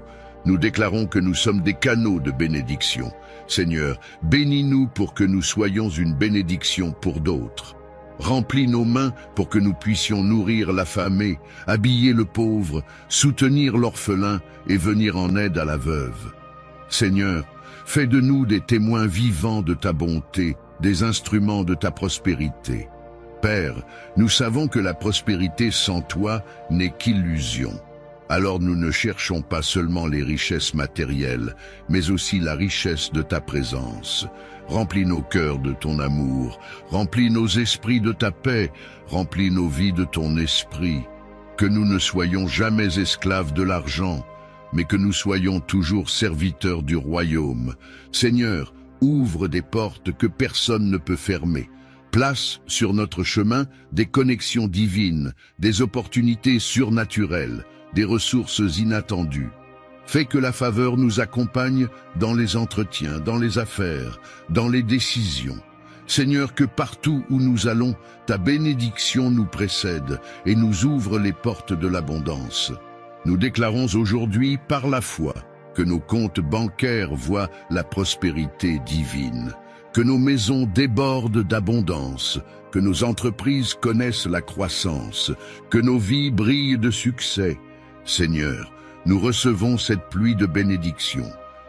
Nous déclarons que nous sommes des canaux de bénédiction. Seigneur, bénis-nous pour que nous soyons une bénédiction pour d'autres. Remplis nos mains pour que nous puissions nourrir l'affamé, habiller le pauvre, soutenir l'orphelin et venir en aide à la veuve. Seigneur, fais de nous des témoins vivants de ta bonté, des instruments de ta prospérité. Père, nous savons que la prospérité sans toi n'est qu'illusion. Alors nous ne cherchons pas seulement les richesses matérielles, mais aussi la richesse de ta présence. Remplis nos cœurs de ton amour, remplis nos esprits de ta paix, remplis nos vies de ton esprit. Que nous ne soyons jamais esclaves de l'argent, mais que nous soyons toujours serviteurs du royaume. Seigneur, ouvre des portes que personne ne peut fermer. Place sur notre chemin des connexions divines, des opportunités surnaturelles, des ressources inattendues. Fais que la faveur nous accompagne dans les entretiens, dans les affaires, dans les décisions. Seigneur, que partout où nous allons, ta bénédiction nous précède et nous ouvre les portes de l'abondance. Nous déclarons aujourd'hui par la foi que nos comptes bancaires voient la prospérité divine, que nos maisons débordent d'abondance, que nos entreprises connaissent la croissance, que nos vies brillent de succès. Seigneur, nous recevons cette pluie de bénédiction,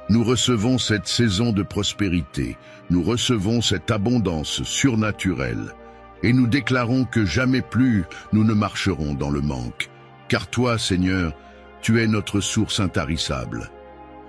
nous recevons cette saison de prospérité, nous recevons cette abondance surnaturelle, et nous déclarons que jamais plus nous ne marcherons dans le manque. Car toi, Seigneur, tu es notre source intarissable.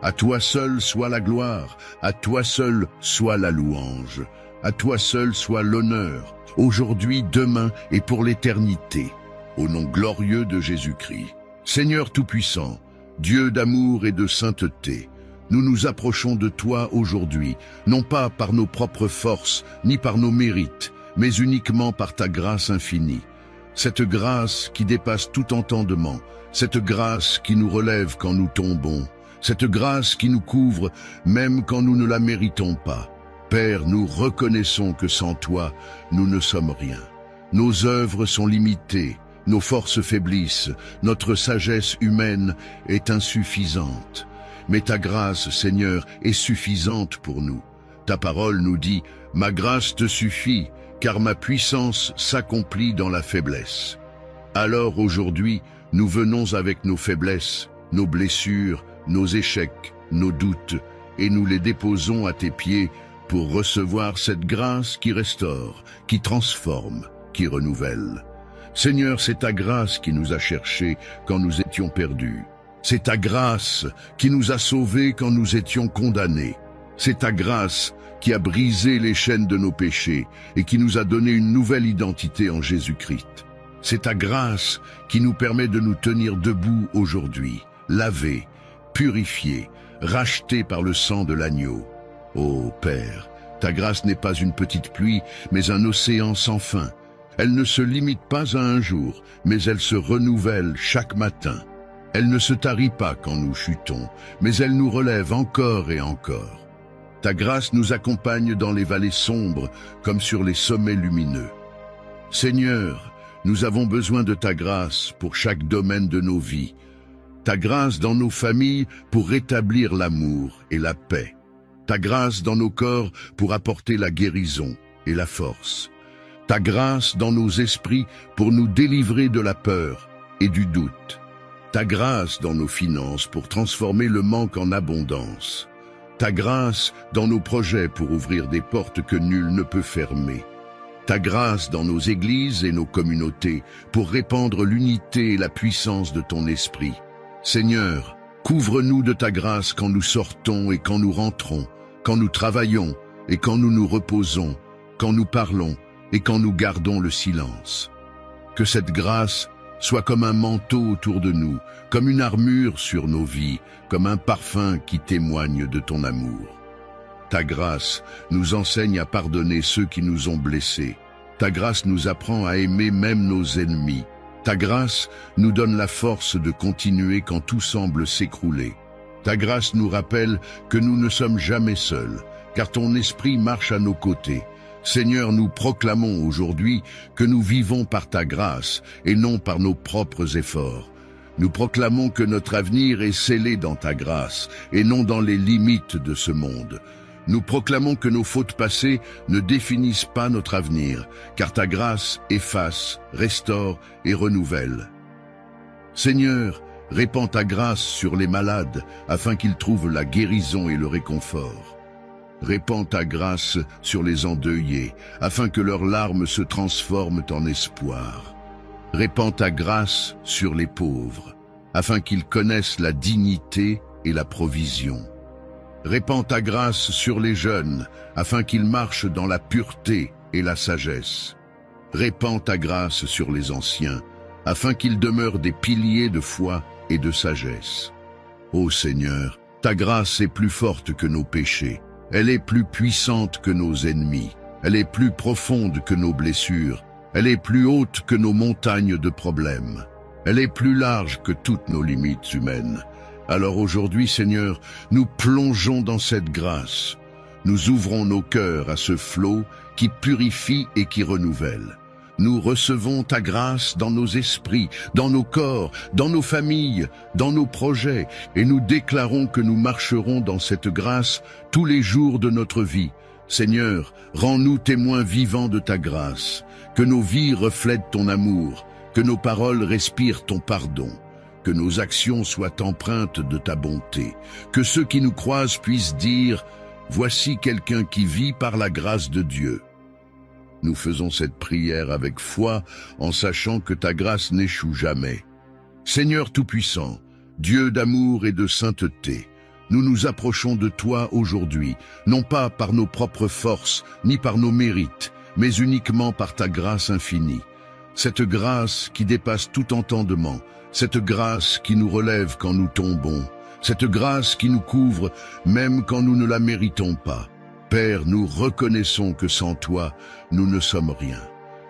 À toi seul soit la gloire, à toi seul soit la louange, à toi seul soit l'honneur, aujourd'hui, demain et pour l'éternité, au nom glorieux de Jésus-Christ. Seigneur Tout-Puissant, Dieu d'amour et de sainteté, nous nous approchons de toi aujourd'hui, non pas par nos propres forces, ni par nos mérites, mais uniquement par ta grâce infinie. Cette grâce qui dépasse tout entendement, cette grâce qui nous relève quand nous tombons, cette grâce qui nous couvre même quand nous ne la méritons pas. Père, nous reconnaissons que sans toi, nous ne sommes rien. Nos œuvres sont limitées, nos forces faiblissent, notre sagesse humaine est insuffisante. Mais ta grâce, Seigneur, est suffisante pour nous. Ta parole nous dit « Ma grâce te suffit, car ma puissance s'accomplit dans la faiblesse. » Alors aujourd'hui, nous venons avec nos faiblesses, nos blessures, nos échecs, nos doutes, et nous les déposons à tes pieds pour recevoir cette grâce qui restaure, qui transforme, qui renouvelle. Seigneur, c'est ta grâce qui nous a cherchés quand nous étions perdus. C'est ta grâce qui nous a sauvés quand nous étions condamnés. C'est ta grâce qui a brisé les chaînes de nos péchés et qui nous a donné une nouvelle identité en Jésus-Christ. C'est ta grâce qui nous permet de nous tenir debout aujourd'hui, lavés, purifiés, rachetés par le sang de l'agneau. Ô Père, ta grâce n'est pas une petite pluie, mais un océan sans fin. Elle ne se limite pas à un jour, mais elle se renouvelle chaque matin. Elle ne se tarit pas quand nous chutons, mais elle nous relève encore et encore. Ta grâce nous accompagne dans les vallées sombres comme sur les sommets lumineux. Seigneur, nous avons besoin de ta grâce pour chaque domaine de nos vies. Ta grâce dans nos familles pour rétablir l'amour et la paix. Ta grâce dans nos corps pour apporter la guérison et la force. Ta grâce dans nos esprits pour nous délivrer de la peur et du doute. Ta grâce dans nos finances pour transformer le manque en abondance. Ta grâce dans nos projets pour ouvrir des portes que nul ne peut fermer. Ta grâce dans nos églises et nos communautés pour répandre l'unité et la puissance de ton esprit. Seigneur, couvre-nous de ta grâce quand nous sortons et quand nous rentrons, quand nous travaillons et quand nous nous reposons, quand nous parlons et quand nous gardons le silence. Que cette grâce soit comme un manteau autour de nous, comme une armure sur nos vies, comme un parfum qui témoigne de ton amour. Ta grâce nous enseigne à pardonner ceux qui nous ont blessés. Ta grâce nous apprend à aimer même nos ennemis. Ta grâce nous donne la force de continuer quand tout semble s'écrouler. Ta grâce nous rappelle que nous ne sommes jamais seuls, car ton esprit marche à nos côtés. Seigneur, nous proclamons aujourd'hui que nous vivons par ta grâce et non par nos propres efforts. Nous proclamons que notre avenir est scellé dans ta grâce et non dans les limites de ce monde. Nous proclamons que nos fautes passées ne définissent pas notre avenir, car ta grâce efface, restaure et renouvelle. Seigneur, répands ta grâce sur les malades afin qu'ils trouvent la guérison et le réconfort. Répands ta grâce sur les endeuillés, afin que leurs larmes se transforment en espoir. Répands ta grâce sur les pauvres, afin qu'ils connaissent la dignité et la provision. Répands ta grâce sur les jeunes, afin qu'ils marchent dans la pureté et la sagesse. Répands ta grâce sur les anciens, afin qu'ils demeurent des piliers de foi et de sagesse. Ô Seigneur, ta grâce est plus forte que nos péchés. Elle est plus puissante que nos ennemis, elle est plus profonde que nos blessures, elle est plus haute que nos montagnes de problèmes, elle est plus large que toutes nos limites humaines. Alors aujourd'hui, Seigneur, nous plongeons dans cette grâce, nous ouvrons nos cœurs à ce flot qui purifie et qui renouvelle. Nous recevons ta grâce dans nos esprits, dans nos corps, dans nos familles, dans nos projets, et nous déclarons que nous marcherons dans cette grâce tous les jours de notre vie. Seigneur, rends-nous témoins vivants de ta grâce, que nos vies reflètent ton amour, que nos paroles respirent ton pardon, que nos actions soient empreintes de ta bonté, que ceux qui nous croisent puissent dire « Voici quelqu'un qui vit par la grâce de Dieu ». Nous faisons cette prière avec foi en sachant que ta grâce n'échoue jamais. Seigneur Tout-Puissant, Dieu d'amour et de sainteté, nous nous approchons de toi aujourd'hui, non pas par nos propres forces ni par nos mérites, mais uniquement par ta grâce infinie. Cette grâce qui dépasse tout entendement, cette grâce qui nous relève quand nous tombons, cette grâce qui nous couvre même quand nous ne la méritons pas. Père, nous reconnaissons que sans toi, nous ne sommes rien.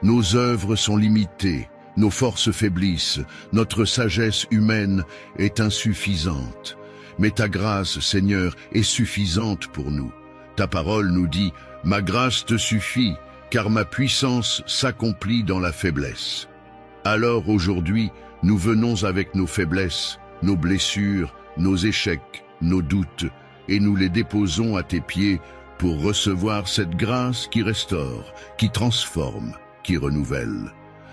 Nos œuvres sont limitées, nos forces faiblissent, notre sagesse humaine est insuffisante. Mais ta grâce, Seigneur, est suffisante pour nous. Ta parole nous dit « Ma grâce te suffit, car ma puissance s'accomplit dans la faiblesse. » Alors aujourd'hui, nous venons avec nos faiblesses, nos blessures, nos échecs, nos doutes, et nous les déposons à tes pieds pour recevoir cette grâce qui restaure, qui transforme, qui renouvelle.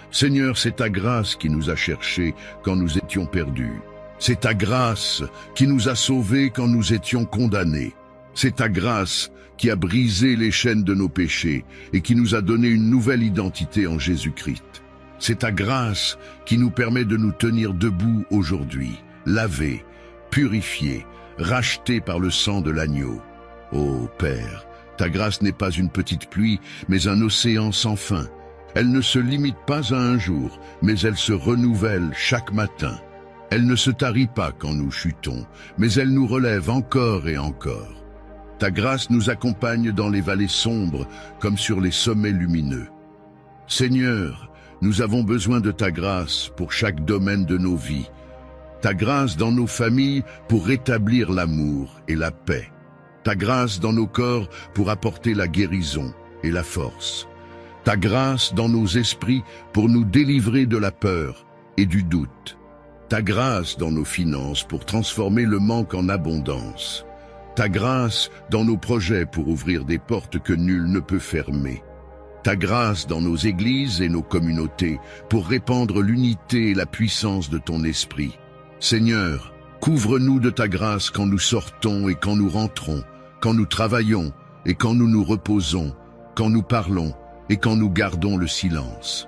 Seigneur, c'est ta grâce qui nous a cherchés quand nous étions perdus. C'est ta grâce qui nous a sauvés quand nous étions condamnés. C'est ta grâce qui a brisé les chaînes de nos péchés et qui nous a donné une nouvelle identité en Jésus-Christ. C'est ta grâce qui nous permet de nous tenir debout aujourd'hui, lavés, purifiés, rachetés par le sang de l'agneau. Ô Père, ta grâce n'est pas une petite pluie, mais un océan sans fin. Elle ne se limite pas à un jour, mais elle se renouvelle chaque matin. Elle ne se tarit pas quand nous chutons, mais elle nous relève encore et encore. Ta grâce nous accompagne dans les vallées sombres comme sur les sommets lumineux. Seigneur, nous avons besoin de ta grâce pour chaque domaine de nos vies. Ta grâce dans nos familles pour rétablir l'amour et la paix. Ta grâce dans nos corps pour apporter la guérison et la force. Ta grâce dans nos esprits pour nous délivrer de la peur et du doute. Ta grâce dans nos finances pour transformer le manque en abondance. Ta grâce dans nos projets pour ouvrir des portes que nul ne peut fermer. Ta grâce dans nos églises et nos communautés pour répandre l'unité et la puissance de ton esprit. Seigneur, couvre-nous de ta grâce quand nous sortons et quand nous rentrons, quand nous travaillons et quand nous nous reposons, quand nous parlons et quand nous gardons le silence.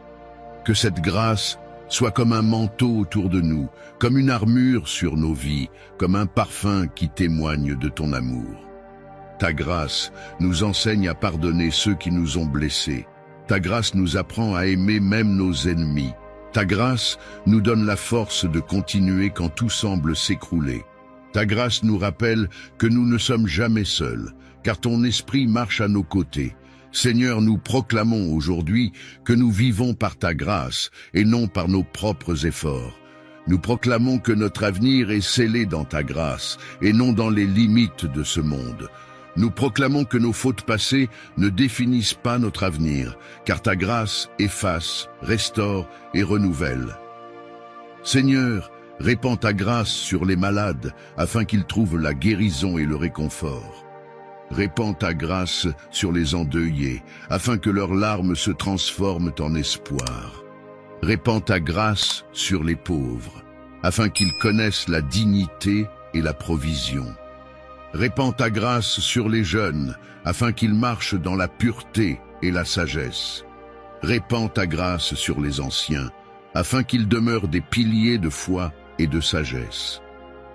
Que cette grâce soit comme un manteau autour de nous, comme une armure sur nos vies, comme un parfum qui témoigne de ton amour. Ta grâce nous enseigne à pardonner ceux qui nous ont blessés. Ta grâce nous apprend à aimer même nos ennemis. Ta grâce nous donne la force de continuer quand tout semble s'écrouler. Ta grâce nous rappelle que nous ne sommes jamais seuls, car ton esprit marche à nos côtés. Seigneur, nous proclamons aujourd'hui que nous vivons par ta grâce et non par nos propres efforts. Nous proclamons que notre avenir est scellé dans ta grâce et non dans les limites de ce monde. Nous proclamons que nos fautes passées ne définissent pas notre avenir, car ta grâce efface, restaure et renouvelle. Seigneur, répands ta grâce sur les malades afin qu'ils trouvent la guérison et le réconfort. Répands ta grâce sur les endeuillés, afin que leurs larmes se transforment en espoir. Répands ta grâce sur les pauvres, afin qu'ils connaissent la dignité et la provision. Répands ta grâce sur les jeunes, afin qu'ils marchent dans la pureté et la sagesse. Répands ta grâce sur les anciens, afin qu'ils demeurent des piliers de foi et de sagesse.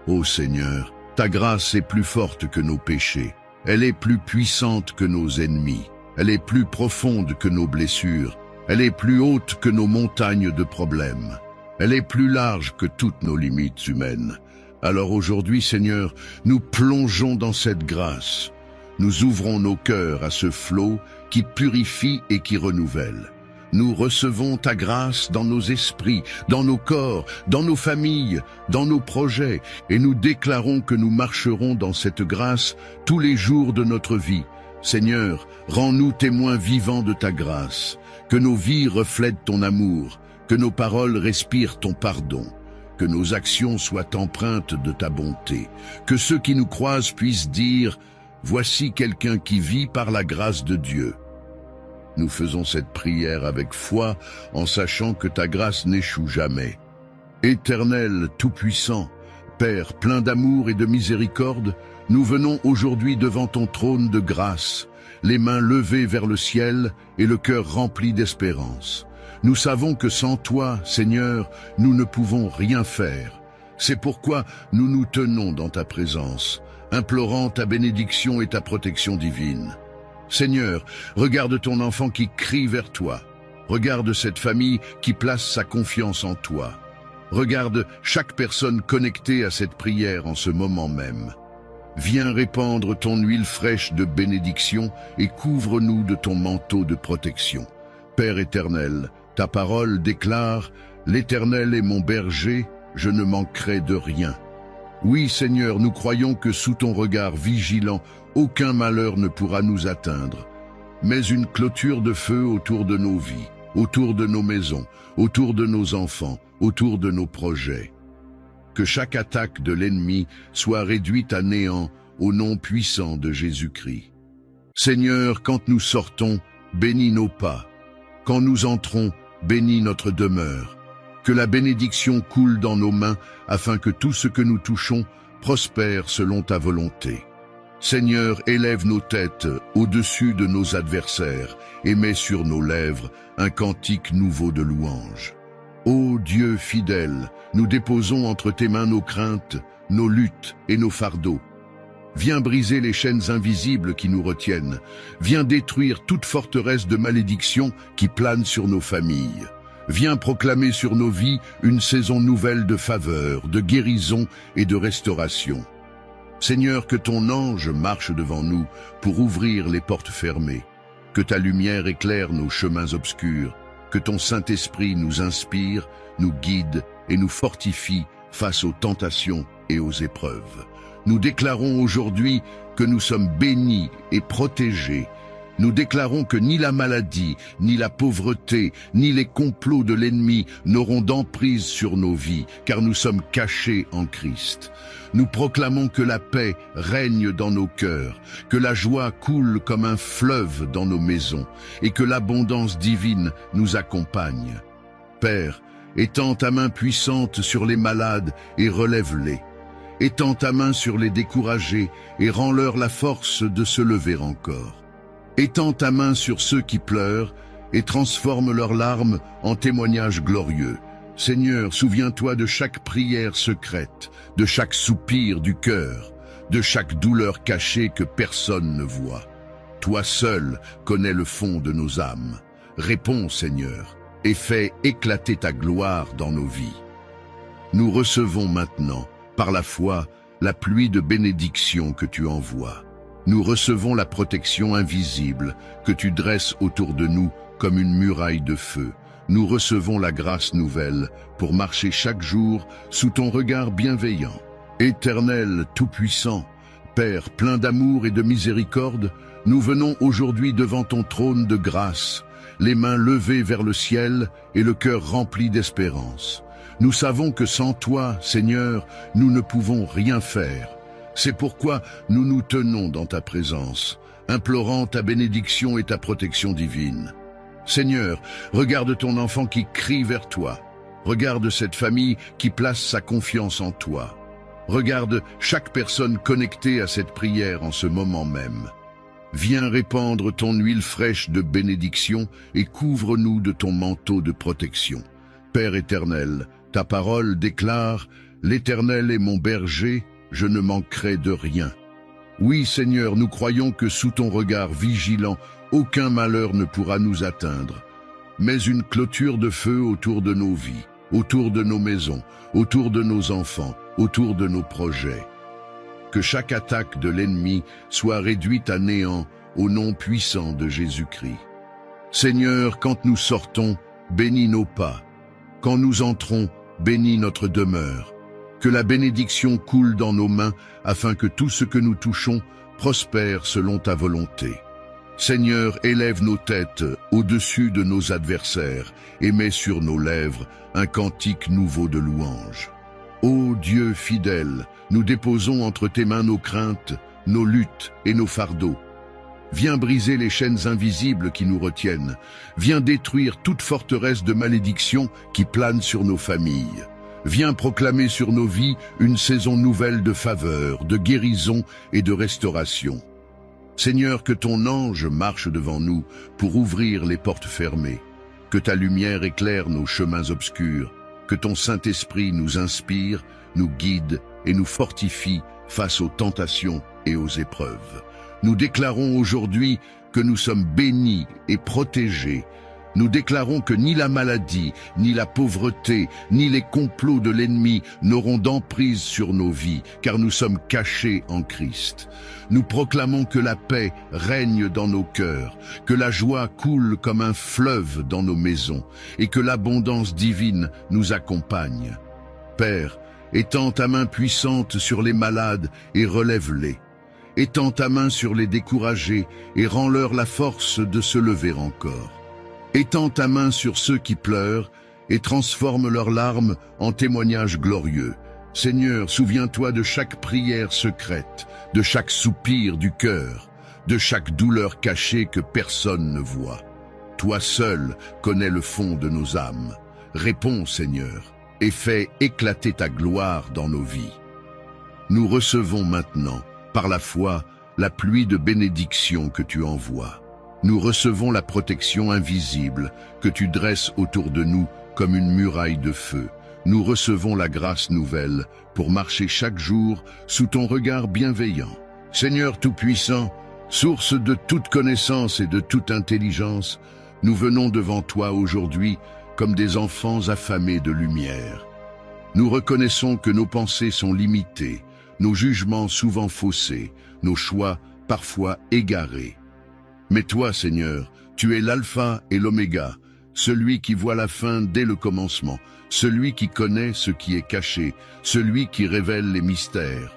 Ô Seigneur, ta grâce est plus forte que nos péchés. Elle est plus puissante que nos ennemis. Elle est plus profonde que nos blessures. Elle est plus haute que nos montagnes de problèmes. Elle est plus large que toutes nos limites humaines. Alors aujourd'hui, Seigneur, nous plongeons dans cette grâce. Nous ouvrons nos cœurs à ce flot qui purifie et qui renouvelle. Nous recevons ta grâce dans nos esprits, dans nos corps, dans nos familles, dans nos projets, et nous déclarons que nous marcherons dans cette grâce tous les jours de notre vie. Seigneur, rends-nous témoins vivants de ta grâce, que nos vies reflètent ton amour, que nos paroles respirent ton pardon, que nos actions soient empreintes de ta bonté, que ceux qui nous croisent puissent dire « Voici quelqu'un qui vit par la grâce de Dieu ». Nous faisons cette prière avec foi en sachant que ta grâce n'échoue jamais. Éternel, Tout-Puissant, Père plein d'amour et de miséricorde, nous venons aujourd'hui devant ton trône de grâce, les mains levées vers le ciel et le cœur rempli d'espérance. Nous savons que sans toi, Seigneur, nous ne pouvons rien faire. C'est pourquoi nous nous tenons dans ta présence, implorant ta bénédiction et ta protection divine. Seigneur, regarde ton enfant qui crie vers toi. Regarde cette famille qui place sa confiance en toi. Regarde chaque personne connectée à cette prière en ce moment même. Viens répandre ton huile fraîche de bénédiction et couvre-nous de ton manteau de protection. Père éternel, ta parole déclare « L'Éternel est mon berger, je ne manquerai de rien ». Oui, Seigneur, nous croyons que sous ton regard vigilant, aucun malheur ne pourra nous atteindre. Mais une clôture de feu autour de nos vies, autour de nos maisons, autour de nos enfants, autour de nos projets. Que chaque attaque de l'ennemi soit réduite à néant au nom puissant de Jésus-Christ. Seigneur, quand nous sortons, bénis nos pas. Quand nous entrons, bénis notre demeure. Que la bénédiction coule dans nos mains afin que tout ce que nous touchons prospère selon ta volonté. Seigneur, élève nos têtes au-dessus de nos adversaires et mets sur nos lèvres un cantique nouveau de louange. Ô Dieu fidèle, nous déposons entre tes mains nos craintes, nos luttes et nos fardeaux. Viens briser les chaînes invisibles qui nous retiennent. Viens détruire toute forteresse de malédiction qui plane sur nos familles. Viens proclamer sur nos vies une saison nouvelle de faveur, de guérison et de restauration. Seigneur, que ton ange marche devant nous pour ouvrir les portes fermées, que ta lumière éclaire nos chemins obscurs que ton Saint-Esprit nous inspire, nous guide et nous fortifie face aux tentations et aux épreuves. Nous déclarons aujourd'hui que nous sommes bénis et protégés. Nous déclarons que ni la maladie, ni la pauvreté, ni les complots de l'ennemi n'auront d'emprise sur nos vies, car nous sommes cachés en Christ. Nous proclamons que la paix règne dans nos cœurs, que la joie coule comme un fleuve dans nos maisons, et que l'abondance divine nous accompagne. Père, étends ta main puissante sur les malades et relève-les. Étends ta main sur les découragés et rends-leur la force de se lever encore. Étends ta main sur ceux qui pleurent et transforme leurs larmes en témoignages glorieux. Seigneur, souviens-toi de chaque prière secrète, de chaque soupir du cœur, de chaque douleur cachée que personne ne voit. Toi seul connais le fond de nos âmes. Réponds, Seigneur, et fais éclater ta gloire dans nos vies. Nous recevons maintenant, par la foi, la pluie de bénédiction que tu envoies. Nous recevons la protection invisible que tu dresses autour de nous comme une muraille de feu. Nous recevons la grâce nouvelle pour marcher chaque jour sous ton regard bienveillant. Éternel, tout-puissant, Père plein d'amour et de miséricorde, nous venons aujourd'hui devant ton trône de grâce, les mains levées vers le ciel et le cœur rempli d'espérance. Nous savons que sans toi, Seigneur, nous ne pouvons rien faire. C'est pourquoi nous nous tenons dans ta présence, implorant ta bénédiction et ta protection divine. Seigneur, regarde ton enfant qui crie vers toi. Regarde cette famille qui place sa confiance en toi. Regarde chaque personne connectée à cette prière en ce moment même. Viens répandre ton huile fraîche de bénédiction et couvre-nous de ton manteau de protection. Père éternel, ta parole déclare « L'Éternel est mon berger, je ne manquerai de rien. » Oui, Seigneur, nous croyons que sous ton regard vigilant, aucun malheur ne pourra nous atteindre. Mais une clôture de feu autour de nos vies, autour de nos maisons, autour de nos enfants, autour de nos projets. Que chaque attaque de l'ennemi soit réduite à néant au nom puissant de Jésus-Christ. Seigneur, quand nous sortons, bénis nos pas. Quand nous entrons, bénis notre demeure. Que la bénédiction coule dans nos mains afin que tout ce que nous touchons prospère selon ta volonté. Seigneur, élève nos têtes au-dessus de nos adversaires et mets sur nos lèvres un cantique nouveau de louange. Ô Dieu fidèle, nous déposons entre tes mains nos craintes, nos luttes et nos fardeaux. Viens briser les chaînes invisibles qui nous retiennent. Viens détruire toute forteresse de malédiction qui plane sur nos familles. Viens proclamer sur nos vies une saison nouvelle de faveur, de guérison et de restauration. Seigneur, que ton ange marche devant nous pour ouvrir les portes fermées. Que ta lumière éclaire nos chemins obscurs. Que ton Saint-Esprit nous inspire, nous guide et nous fortifie face aux tentations et aux épreuves. Nous déclarons aujourd'hui que nous sommes bénis et protégés. Nous déclarons que ni la maladie, ni la pauvreté, ni les complots de l'ennemi n'auront d'emprise sur nos vies, car nous sommes cachés en Christ. Nous proclamons que la paix règne dans nos cœurs, que la joie coule comme un fleuve dans nos maisons, et que l'abondance divine nous accompagne. Père, étends ta main puissante sur les malades et relève-les. Étends ta main sur les découragés et rends-leur la force de se lever encore. Étends ta main sur ceux qui pleurent et transforme leurs larmes en témoignages glorieux. Seigneur, souviens-toi de chaque prière secrète, de chaque soupir du cœur, de chaque douleur cachée que personne ne voit. Toi seul connais le fond de nos âmes. Réponds, Seigneur, et fais éclater ta gloire dans nos vies. Nous recevons maintenant, par la foi, la pluie de bénédiction que tu envoies. Nous recevons la protection invisible que tu dresses autour de nous comme une muraille de feu. Nous recevons la grâce nouvelle pour marcher chaque jour sous ton regard bienveillant. Seigneur Tout-Puissant, source de toute connaissance et de toute intelligence, nous venons devant toi aujourd'hui comme des enfants affamés de lumière. Nous reconnaissons que nos pensées sont limitées, nos jugements souvent faussés, nos choix parfois égarés. Mais toi, Seigneur, tu es l'alpha et l'oméga, celui qui voit la fin dès le commencement, celui qui connaît ce qui est caché, celui qui révèle les mystères.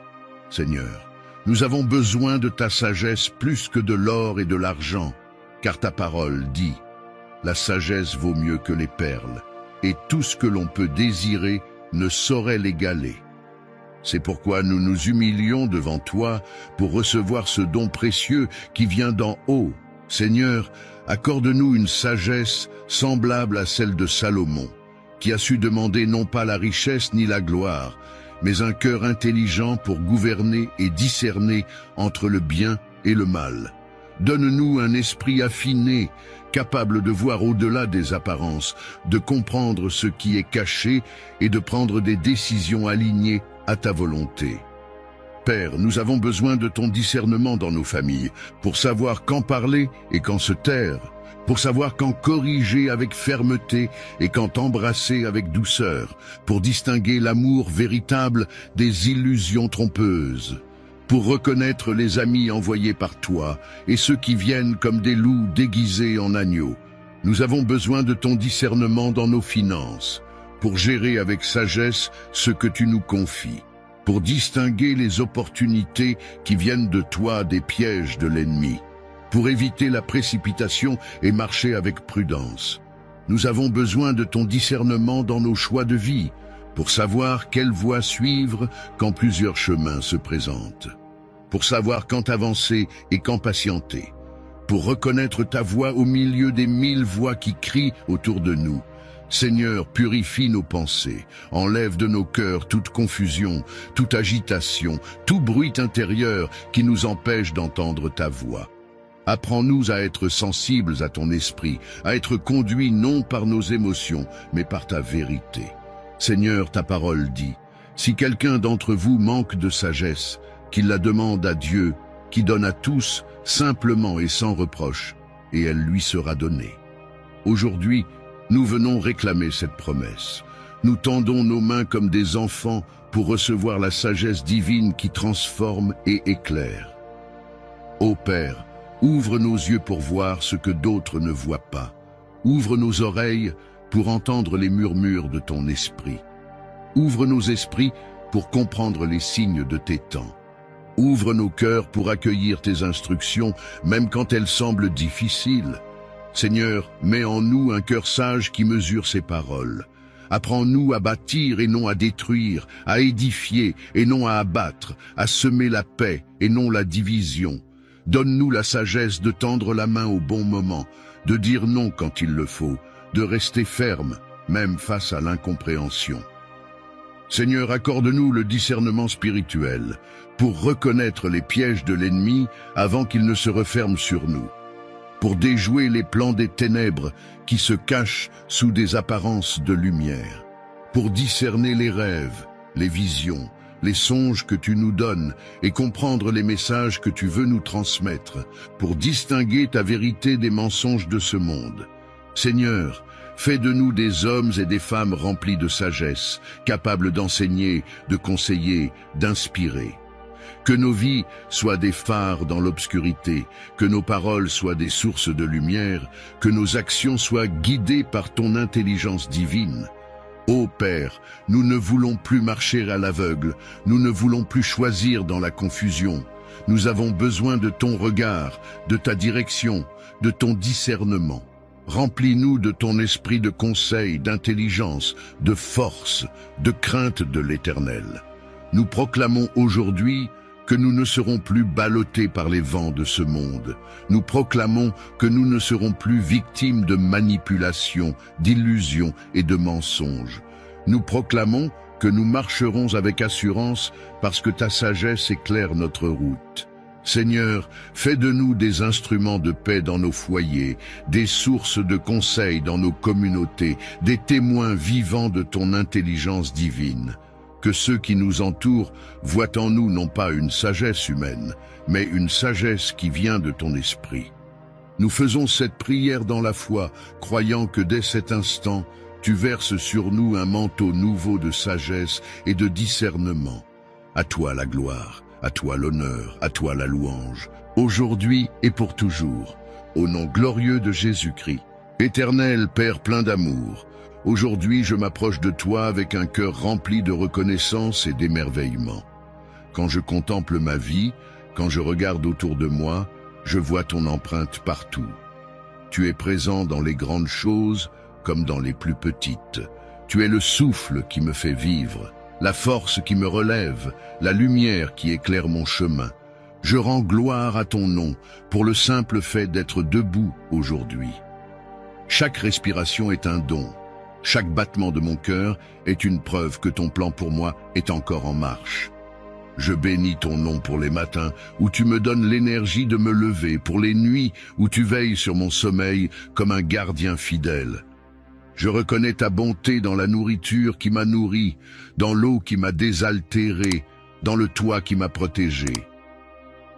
Seigneur, nous avons besoin de ta sagesse plus que de l'or et de l'argent, car ta parole dit « La sagesse vaut mieux que les perles, et tout ce que l'on peut désirer ne saurait l'égaler. » C'est pourquoi nous nous humilions devant toi pour recevoir ce don précieux qui vient d'en haut. Seigneur, accorde-nous une sagesse semblable à celle de Salomon, qui a su demander non pas la richesse ni la gloire, mais un cœur intelligent pour gouverner et discerner entre le bien et le mal. Donne-nous un esprit affiné, capable de voir au-delà des apparences, de comprendre ce qui est caché et de prendre des décisions alignées à ta volonté. Père, nous avons besoin de ton discernement dans nos familles, pour savoir quand parler et quand se taire, pour savoir quand corriger avec fermeté et quand embrasser avec douceur, pour distinguer l'amour véritable des illusions trompeuses, pour reconnaître les amis envoyés par toi et ceux qui viennent comme des loups déguisés en agneaux. Nous avons besoin de ton discernement dans nos finances, pour gérer avec sagesse ce que tu nous confies, pour distinguer les opportunités qui viennent de toi des pièges de l'ennemi, pour éviter la précipitation et marcher avec prudence. Nous avons besoin de ton discernement dans nos choix de vie, pour savoir quelle voie suivre quand plusieurs chemins se présentent, pour savoir quand avancer et quand patienter, pour reconnaître ta voix au milieu des 1000 voix qui crient autour de nous. Seigneur, purifie nos pensées, enlève de nos cœurs toute confusion, toute agitation, tout bruit intérieur qui nous empêche d'entendre ta voix. Apprends-nous à être sensibles à ton esprit, à être conduits non par nos émotions, mais par ta vérité. Seigneur, ta parole dit, « Si quelqu'un d'entre vous manque de sagesse, qu'il la demande à Dieu, qui donne à tous, simplement et sans reproche, et elle lui sera donnée. » Aujourd'hui, nous venons réclamer cette promesse. Nous tendons nos mains comme des enfants pour recevoir la sagesse divine qui transforme et éclaire. Ô Père, ouvre nos yeux pour voir ce que d'autres ne voient pas. Ouvre nos oreilles pour entendre les murmures de ton esprit. Ouvre nos esprits pour comprendre les signes de tes temps. Ouvre nos cœurs pour accueillir tes instructions, même quand elles semblent difficiles. Seigneur, mets en nous un cœur sage qui mesure ses paroles. Apprends-nous à bâtir et non à détruire, à édifier et non à abattre, à semer la paix et non la division. Donne-nous la sagesse de tendre la main au bon moment, de dire non quand il le faut, de rester ferme, même face à l'incompréhension. Seigneur, accorde-nous le discernement spirituel pour reconnaître les pièges de l'ennemi avant qu'il ne se referme sur nous, pour déjouer les plans des ténèbres qui se cachent sous des apparences de lumière, pour discerner les rêves, les visions, les songes que tu nous donnes et comprendre les messages que tu veux nous transmettre, pour distinguer ta vérité des mensonges de ce monde. Seigneur, fais de nous des hommes et des femmes remplis de sagesse, capables d'enseigner, de conseiller, d'inspirer. Que nos vies soient des phares dans l'obscurité, que nos paroles soient des sources de lumière, que nos actions soient guidées par ton intelligence divine. Ô Père, nous ne voulons plus marcher à l'aveugle, nous ne voulons plus choisir dans la confusion. Nous avons besoin de ton regard, de ta direction, de ton discernement. Remplis-nous de ton esprit de conseil, d'intelligence, de force, de crainte de l'Éternel. Nous proclamons aujourd'hui que nous ne serons plus ballottés par les vents de ce monde. Nous proclamons que nous ne serons plus victimes de manipulations, d'illusions et de mensonges. Nous proclamons que nous marcherons avec assurance parce que ta sagesse éclaire notre route. Seigneur, fais de nous des instruments de paix dans nos foyers, des sources de conseils dans nos communautés, des témoins vivants de ton intelligence divine. Que ceux qui nous entourent voient en nous non pas une sagesse humaine, mais une sagesse qui vient de ton esprit. Nous faisons cette prière dans la foi, croyant que dès cet instant, tu verses sur nous un manteau nouveau de sagesse et de discernement. À toi la gloire, à toi l'honneur, à toi la louange, aujourd'hui et pour toujours. Au nom glorieux de Jésus-Christ. Éternel Père plein d'amour, aujourd'hui je m'approche de toi avec un cœur rempli de reconnaissance et d'émerveillement. Quand je contemple ma vie, quand je regarde autour de moi, je vois ton empreinte partout. Tu es présent dans les grandes choses comme dans les plus petites. Tu es le souffle qui me fait vivre, la force qui me relève, la lumière qui éclaire mon chemin. Je rends gloire à ton nom pour le simple fait d'être debout aujourd'hui. Chaque respiration est un don. Chaque battement de mon cœur est une preuve que ton plan pour moi est encore en marche. Je bénis ton nom pour les matins où tu me donnes l'énergie de me lever, pour les nuits où tu veilles sur mon sommeil comme un gardien fidèle. Je reconnais ta bonté dans la nourriture qui m'a nourri, dans l'eau qui m'a désaltéré, dans le toit qui m'a protégé.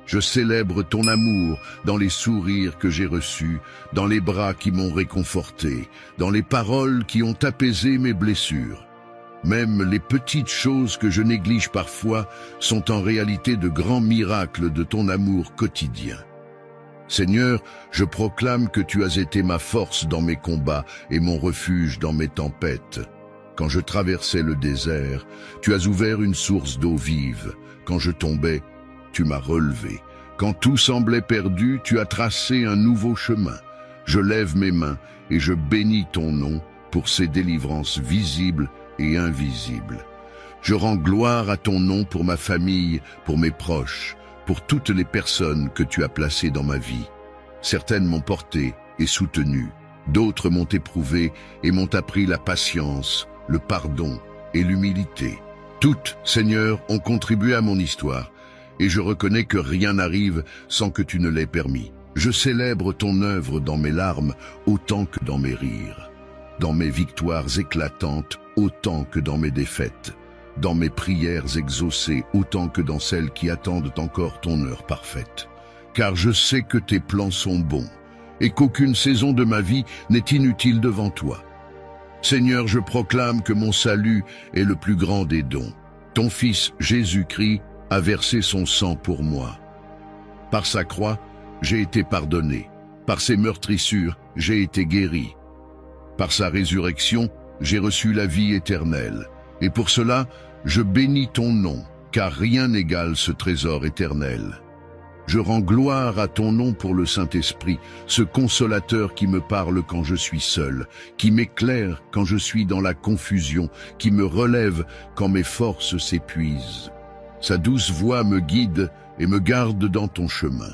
Je célèbre ton amour dans les sourires que j'ai reçus, dans les bras qui m'ont réconforté, dans les paroles qui ont apaisé mes blessures. Même les petites choses que je néglige parfois sont en réalité de grands miracles de ton amour quotidien. Seigneur, je proclame que tu as été ma force dans mes combats et mon refuge dans mes tempêtes. Quand je traversais le désert, tu as ouvert une source d'eau vive. Quand je tombais, tu m'as relevé. Quand tout semblait perdu, tu as tracé un nouveau chemin. Je lève mes mains et je bénis ton nom pour ces délivrances visibles et invisibles. Je rends gloire à ton nom pour ma famille, pour mes proches, pour toutes les personnes que tu as placées dans ma vie. Certaines m'ont porté et soutenu, d'autres m'ont éprouvé et m'ont appris la patience, le pardon et l'humilité. Toutes, Seigneur, ont contribué à mon histoire, et je reconnais que rien n'arrive sans que tu ne l'aies permis. Je célèbre ton œuvre dans mes larmes autant que dans mes rires, dans mes victoires éclatantes autant que dans mes défaites, dans mes prières exaucées autant que dans celles qui attendent encore ton heure parfaite. Car je sais que tes plans sont bons et qu'aucune saison de ma vie n'est inutile devant toi. Seigneur, je proclame que mon salut est le plus grand des dons. Ton Fils Jésus-Christ a versé son sang pour moi. Par sa croix, j'ai été pardonné. Par ses meurtrissures, j'ai été guéri. Par sa résurrection, j'ai reçu la vie éternelle. Et pour cela, je bénis ton nom, car rien n'égale ce trésor éternel. Je rends gloire à ton nom pour le Saint-Esprit, ce consolateur qui me parle quand je suis seul, qui m'éclaire quand je suis dans la confusion, qui me relève quand mes forces s'épuisent. Sa douce voix me guide et me garde dans ton chemin.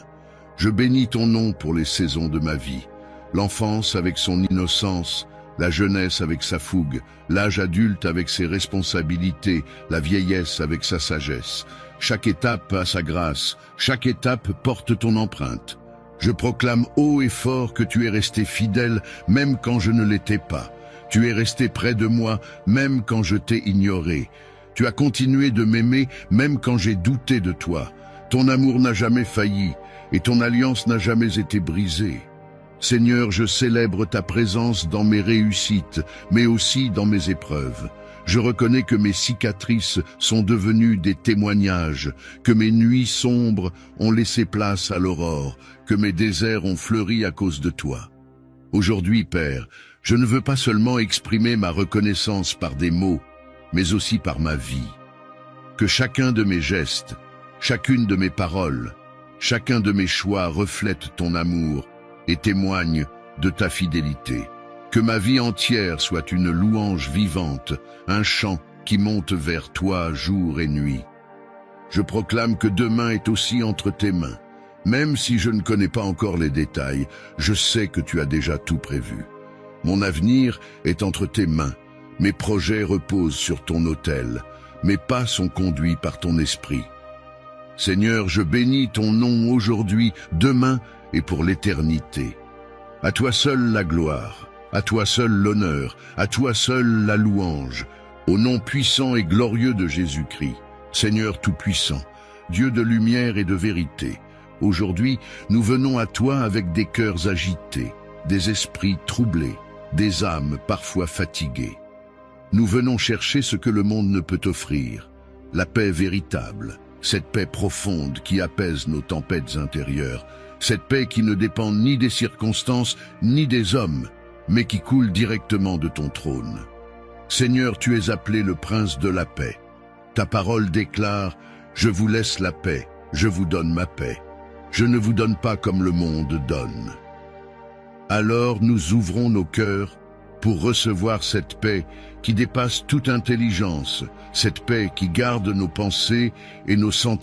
Je bénis ton nom pour les saisons de ma vie, l'enfance avec son innocence, la jeunesse avec sa fougue, l'âge adulte avec ses responsabilités, la vieillesse avec sa sagesse. Chaque étape a sa grâce, chaque étape porte ton empreinte. Je proclame haut et fort que tu es resté fidèle même quand je ne l'étais pas. Tu es resté près de moi même quand je t'ai ignoré. Tu as continué de m'aimer même quand j'ai douté de toi. Ton amour n'a jamais failli et ton alliance n'a jamais été brisée. Seigneur, je célèbre ta présence dans mes réussites, mais aussi dans mes épreuves. Je reconnais que mes cicatrices sont devenues des témoignages, que mes nuits sombres ont laissé place à l'aurore, que mes déserts ont fleuri à cause de toi. Aujourd'hui, Père, je ne veux pas seulement exprimer ma reconnaissance par des mots, mais aussi par ma vie. Que chacun de mes gestes, chacune de mes paroles, chacun de mes choix reflète ton amour et témoigne de ta fidélité. Que ma vie entière soit une louange vivante, un chant qui monte vers toi jour et nuit. Je proclame que demain est aussi entre tes mains. Même si je ne connais pas encore les détails, je sais que tu as déjà tout prévu. Mon avenir est entre tes mains. Mes projets reposent sur ton autel. Mes pas sont conduits par ton esprit. Seigneur, je bénis ton nom aujourd'hui, demain et pour l'éternité. À toi seul la gloire, à toi seul l'honneur, à toi seul la louange, au nom puissant et glorieux de Jésus-Christ, Seigneur tout-puissant, Dieu de lumière et de vérité. Aujourd'hui, nous venons à toi avec des cœurs agités, des esprits troublés, des âmes parfois fatiguées. Nous venons chercher ce que le monde ne peut offrir, la paix véritable, cette paix profonde qui apaise nos tempêtes intérieures, cette paix qui ne dépend ni des circonstances ni des hommes, mais qui coule directement de ton trône. Seigneur, tu es appelé le prince de la paix. Ta parole déclare « Je vous laisse la paix, je vous donne ma paix. Je ne vous donne pas comme le monde donne. » Alors nous ouvrons nos cœurs pour recevoir cette paix qui dépasse toute intelligence, cette paix qui garde nos pensées et nos sentiments